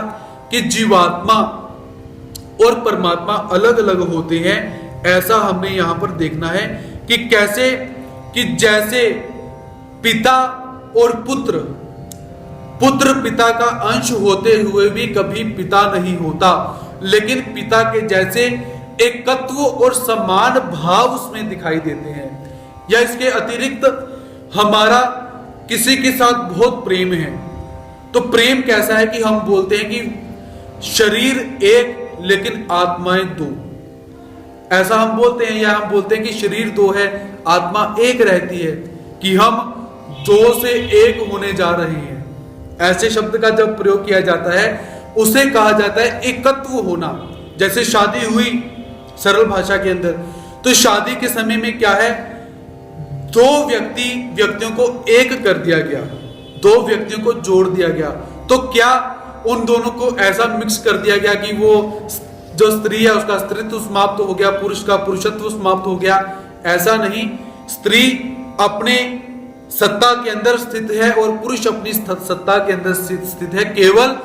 A: कि जीवात्मा और परमात्मा अलग अलग होते हैं, ऐसा हमने यहां पर देखना है। कि कैसे? कि जैसे पिता और पुत्र, पुत्र पिता का अंश होते हुए भी कभी पिता नहीं होता, लेकिन पिता के जैसे एकत्व और समान भाव उसमें दिखाई देते हैं। या इसके अतिरिक्त हमारा किसी के साथ बहुत प्रेम है, तो प्रेम कैसा है? कि हम बोलते हैं कि शरीर एक लेकिन आत्माएं दो, ऐसा हम बोलते हैं। या हम बोलते हैं कि शरीर दो है, आत्मा एक रहती है, कि हम दो से एक होने जा रहे हैं। ऐसे शब्द का जब प्रयोग किया जाता है उसे कहा जाता है एकत्व होना। जैसे शादी हुई सरल भाषा के अंदर, तो शादी के समय में क्या है? दो व्यक्तियों को एक कर दिया गया, दो व्यक्तियों को जोड़ दिया गया। तो क्या उन दोनों को ऐसा मिक्स कर दिया गया कि वो जो स्त्री है उसका स्त्रीत्व समाप्त हो गया, पुरुष का पुरुषत्व समाप्त हो गया? ऐसा नहीं। स्त्री अपने सत्ता के अंदर स्थित है और पुरुष अपनी सत्ता के अंदर स्थित है, केवल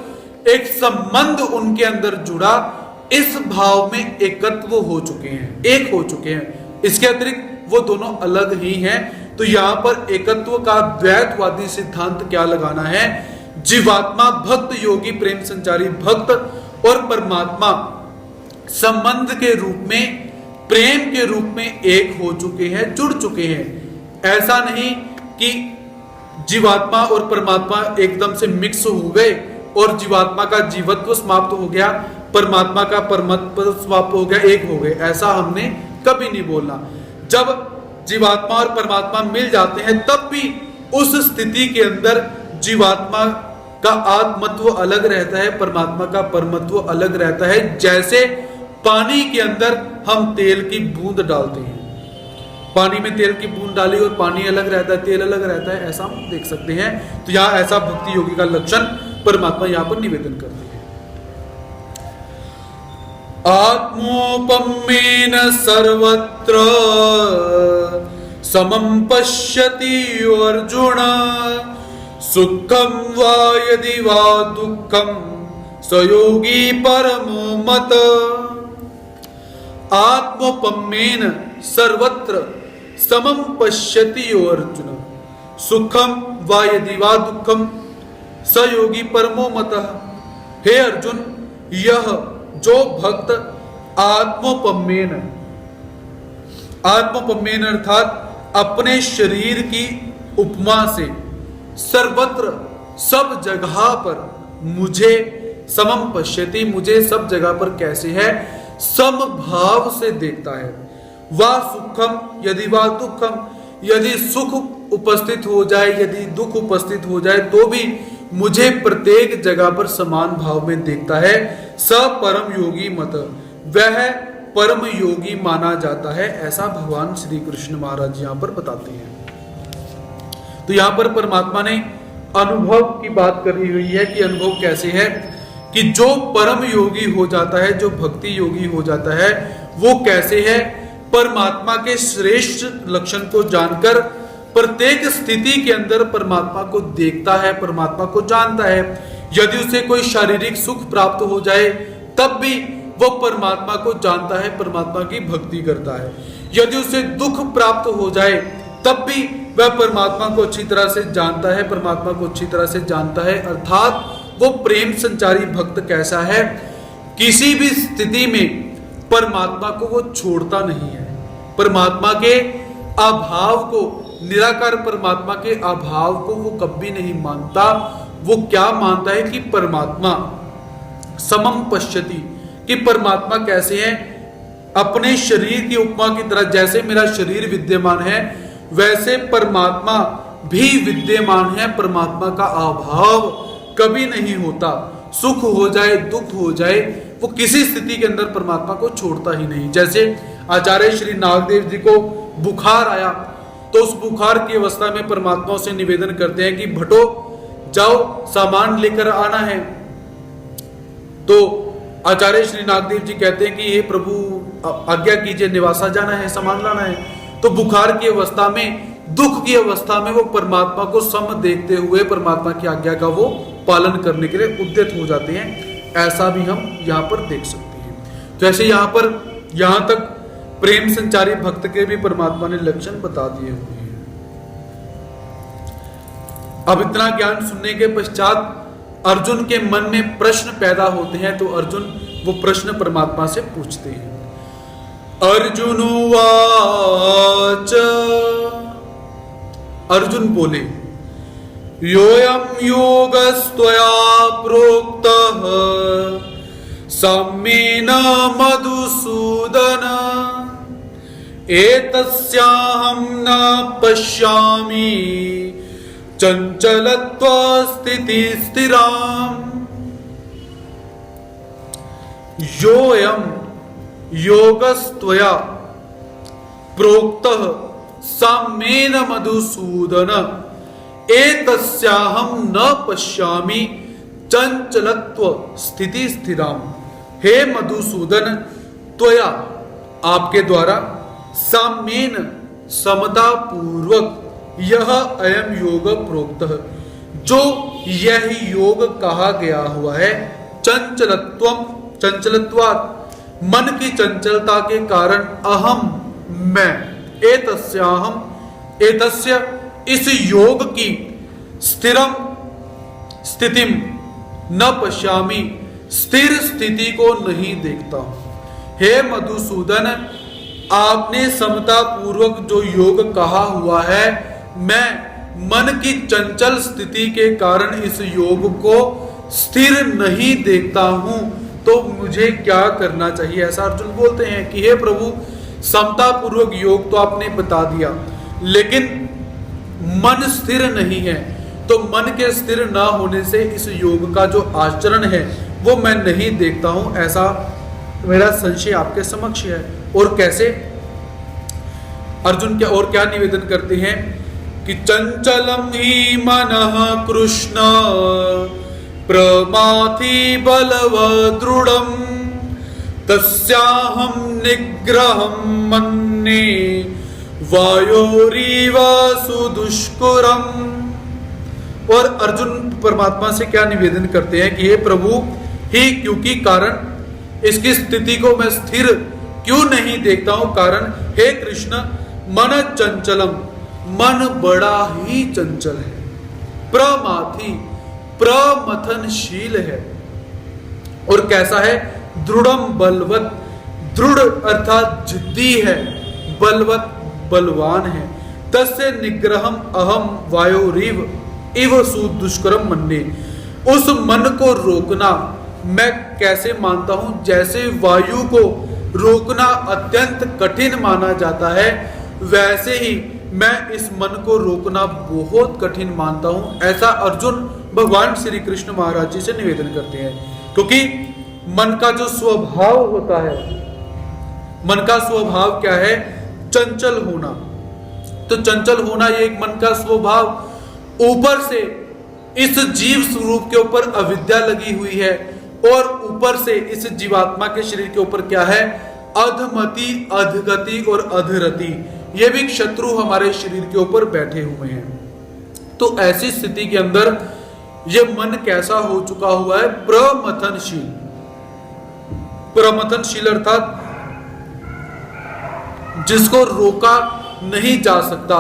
A: एक संबंध उनके अंदर जुड़ा, इस भाव में एकत्व हो चुके हैं, एक हो चुके हैं। इसके अतिरिक्त वो दोनों अलग ही हैं। तो यहां पर एकत्व का द्वैतवादी सिद्धांत क्या लगाना है? जीवात्मा भक्त योगी प्रेम संचारी भक्त और परमात्मा संबंध के रूप में, प्रेम के रूप में एक हो चुके हैं, जुड़ चुके हैं। ऐसा नहीं कि जीवात्मा और परमात्मा एकदम से मिक्स हो गए और जीवात्मा का जीवत्व समाप्त हो गया, परमात्मा का परमत्व समाप्त हो गया, एक हो गए। ऐसा हमने कभी नहीं बोलना। जब जीवात्मा और परमात्मा मिल जाते हैं तब भी उस स्थिति के अंदर जीवात्मा का आत्मत्व अलग रहता है, परमात्मा का परमत्व अलग रहता है। जैसे पानी के अंदर हम तेल की बूंद डालते हैं, पानी में तेल की बूंद डाली और पानी अलग रहता है, तेल अलग रहता है, ऐसा हम देख सकते हैं। तो यहां ऐसा भक्ति योगी का लक्षण परमात्मा यहां पर निवेदन करते हैं। आत्मोपमेन सर्वत्र समं पश्यति अर्जुन, सुखम वा यदि वा दुःखम स योगी परमो मत। आत्मोपमेन सर्वत्र समं पश्यति अर्जुन, सुखम वा यदि वा दुःखम स योगी परमो मतः। हे अर्जुन, यह जो भक्त आत्मोपमेन, आत्मोपमेन अर्थात अपने शरीर की उपमा से सर्वत्र सब जगह पर मुझे समम पश्यति, मुझे सब जगह पर कैसे है, समभाव से देखता है। वह सुखम यदि वह दुखम, यदि सुख उपस्थित हो जाए, यदि दुख उपस्थित हो जाए तो भी मुझे प्रत्येक जगह पर समान भाव में देखता है। स परम योगी मत, वह परम योगी माना जाता है, ऐसा भगवान श्री कृष्ण महाराज यहां पर बताते हैं। तो यहां पर परमात्मा ने अनुभव की बात करी हुई है कि अनुभव कैसे है, कि जो परम योगी हो जाता है, जो भक्ति योगी हो जाता है, वो कैसे है, परमात्मा के श्रेष्ठ लक्षण को जानकर प्रत्येक स्थिति के अंदर परमात्मा को देखता है, परमात्मा को जानता है। यदि उसे कोई शारीरिक सुख प्राप्त हो जाए तब भी वो परमात्मा को जानता है, परमात्मा की भक्ति करता है। यदि उसे दुख प्राप्त हो जाए तब भी वह परमात्मा को अच्छी तरह से जानता है, परमात्मा को अच्छी तरह से जानता है। अर्थात वो प्रेम संचारी भक्त कैसा है, किसी भी स्थिति में परमात्मा को वो छोड़ता नहीं है। परमात्मा के अभाव को, निराकार परमात्मा के अभाव को वो कभी नहीं मानता। वो क्या मानता है कि परमात्मा समम पश्यति, कि परमात्मा कैसे है, अपने शरीर की उपमा की तरह। जैसे मेरा शरीर विद्यमान है वैसे परमात्मा भी विद्यमान है। परमात्मा का अभाव कभी नहीं होता। सुख हो जाए, दुख हो जाए, वो किसी स्थिति के अंदर परमात्मा को छोड़ता ही नहीं। जैसे आचार्य श्री नागदेव जी को बुखार आया तो उस बुखार की अवस्था में परमात्मा से निवेदन करते हैं कि भटो जाओ, सामान लेकर आना है। तो आचार्य श्री नागदेव जी कहते हैं कि हे प्रभु आज्ञा कीजिए, निवासा जाना है, सामान लाना है। तो बुखार की अवस्था में, दुख की अवस्था में वो परमात्मा को सम देखते हुए परमात्मा की आज्ञा का वो पालन करने के लिए उद्यत हो जाते हैं। ऐसा भी हम यहाँ पर देख सकते हैं। जैसे यहाँ पर, यहाँ तक प्रेम संचारी भक्त के भी परमात्मा ने लक्षण बता दिए हुए हैं। अब इतना ज्ञान सुनने के पश्चात अर्जुन के मन में प्रश्न पैदा होते हैं। तो अर्जुन वो प्रश्न परमात्मा से पूछते हैं। अर्जुन उवाच, अर्जुन बोले, योऽयं योगस्त्वया प्रोक्तः साम्येन मधुसूदन, एतस्याहं न पश्यामि चंचलत्वा स्थिति स्थिराम्। योऽयं योगस्त्वया प्रोक्तः साम्येन मधुसूदन, एतस्याहं न पश्यामि चंचलत्व स्थिति स्थिराम्। हे मधुसूदन, त्वया आपके द्वारा, साम्येन समता पूर्वक, यह अयम योग प्रोक्तः, जो यह योग कहा गया हुआ है, चंचलत्वम, चंचलत्वात्, मन की चंचलता के कारण, अहम मैं, एतस्याहम, एतस्य इस योग की स्थिरम स्थितिम न पश्यामि, स्थिर स्थिति को नहीं देखता हूं। हे मधुसूदन, आपने समता पूर्वक जो योग कहा हुआ है, मैं मन की चंचल स्थिति के कारण इस योग को स्थिर नहीं देखता हूं, तो मुझे क्या करना चाहिए? ऐसा अर्जुन बोलते हैं कि हे प्रभु, समता पूर्वक योग तो आपने बता दिया, लेकिन मन स्थिर नहीं है, तो मन के स्थिर ना होने से इस योग का जो आचरण है वो मैं नहीं देखता हूं, ऐसा मेरा संशय आपके समक्ष है। और कैसे? अर्जुन क्या और क्या निवेदन करते हैं कि चंचलम ही मनः कृष्ण प्रमाथि बलवदृढ़ं तस्याहं निग्रहं मन्ये वायोरीव सुदुष्करम्। और अर्जुन परमात्मा से क्या निवेदन करते हैं कि हे प्रभु, ही क्योंकि कारण इसकी स्थिति को मैं स्थिर क्यों नहीं देखता हूं? कारण हे कृष्ण, मन चंचलम, मन बड़ा ही चंचल है, प्रमाथि, प्रमथनशील है, और कैसा है? दृढ़म बलवत, दृढ़ अर्थात जिद्दी है, बलवत बलवान है। तस्य निग्रहम अहम वायोरीव इव सुदुष्करम मन्ये, उस मन को रोकना मैं कैसे मानता हूं? जैसे वायु को रोकना अत्यंत कठिन माना जाता है, वैसे ही मैं इस मन को रोकना बहुत कठिन मानता हूं। ऐसा अर्जुन भगवान श्री कृष्ण महाराज जी से निवेदन करते हैं, क्योंकि मन का जो स्वभाव होता है, मन का स्वभाव क्या है? चंचल होना। तो चंचल होना ये एक मन का स्वभाव, ऊपर से इस जीव स्वरूप के ऊपर अविद्या लगी हुई है, और ऊपर से इस जीवात्मा के शरीर के ऊपर क्या है? अधमति, अधगति और अधरति, ये भी शत्रु हमारे शरीर के ऊपर बैठे हुए हैं। तो ऐसी स्थिति के अंदर ये मन कैसा हो चुका हुआ है? प्रमथनशील। प्रमथनशील अर्थात जिसको रोका नहीं जा सकता,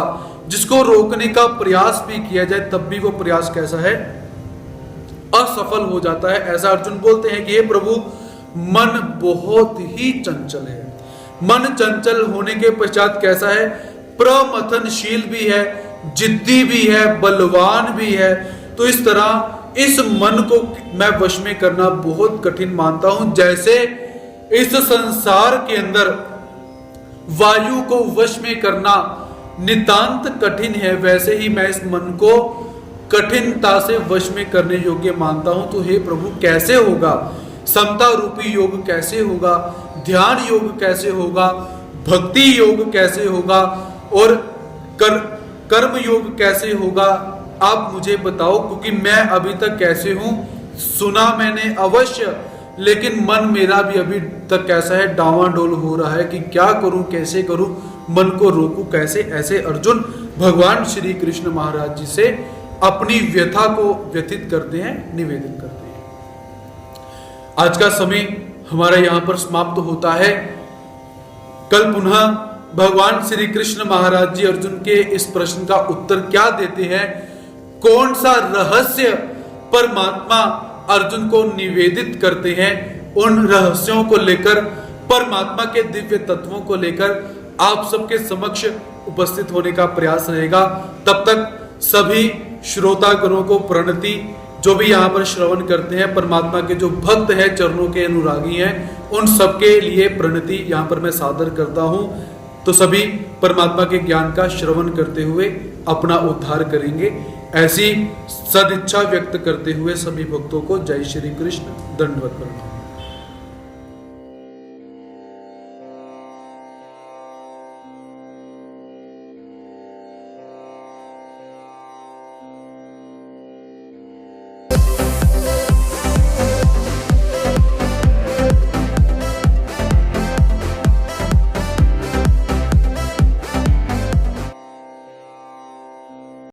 A: जिसको रोकने का प्रयास भी किया जाए तब भी वो प्रयास कैसा है? असफल हो जाता है। ऐसा अर्जुन बोलते हैं कि हे प्रभु, मन बहुत ही चंचल है। मन चंचल होने के पश्चात कैसा है? प्रमथनशील भी है, जिद्दी भी है, बलवान भी है। तो इस तरह इस मन को मैं वश में करना बहुत कठिन मानता हूं। जैसे इस संसार के अंदर वायु को वश में करना नितांत कठिन है, वैसे ही मैं इस मन को कठिनता से वश में करने योग्य मानता हूं। तो हे प्रभु, कैसे होगा? समता रूपी योग कैसे होगा? ध्यान योग कैसे होगा? भक्ति योग कैसे होगा? और कर्म योग कैसे होगा? आप मुझे बताओ, क्योंकि मैं अभी तक कैसे हूं? सुना मैंने अवश्य, लेकिन मन मेरा भी अभी तक कैसा है? डावाडोल हो रहा है कि क्या करूं, कैसे करूं, मन को रोकूं कैसे? ऐसे अर्जुन भगवान श्री कृष्ण महाराज जी से अपनी व्यथा को व्यथित करते हैं, निवेदन करते हैं। आज का समय हमारा यहां पर समाप्त होता है। कल पुनः भगवान श्री कृष्ण महाराज जी अर्जुन के इस प्रश्न का उत्तर क्या देते हैं, कौन सा रहस्य परमात्मा अर्जुन को निवेदित करते हैं, उन रहस्यों को लेकर, परमात्मा के दिव्य तत्वों को लेकर आप सबके समक्ष उपस्थित होने का प्रयास रहेगा। तब तक सभी श्रोतागणों को प्रणति, जो भी यहाँ पर श्रवण करते हैं, परमात्मा के जो भक्त हैं, चरणों के अनुरागी हैं, उन सबके लिए प्रणति यहाँ पर मैं सादर करता हूँ। तो सभी परमात्मा के ज्ञान का श्रवण करते हुए अपना उद्धार करेंगे, ऐसी सदिच्छा व्यक्त करते हुए सभी भक्तों को जय श्री कृष्ण, दंडवत प्रणाम।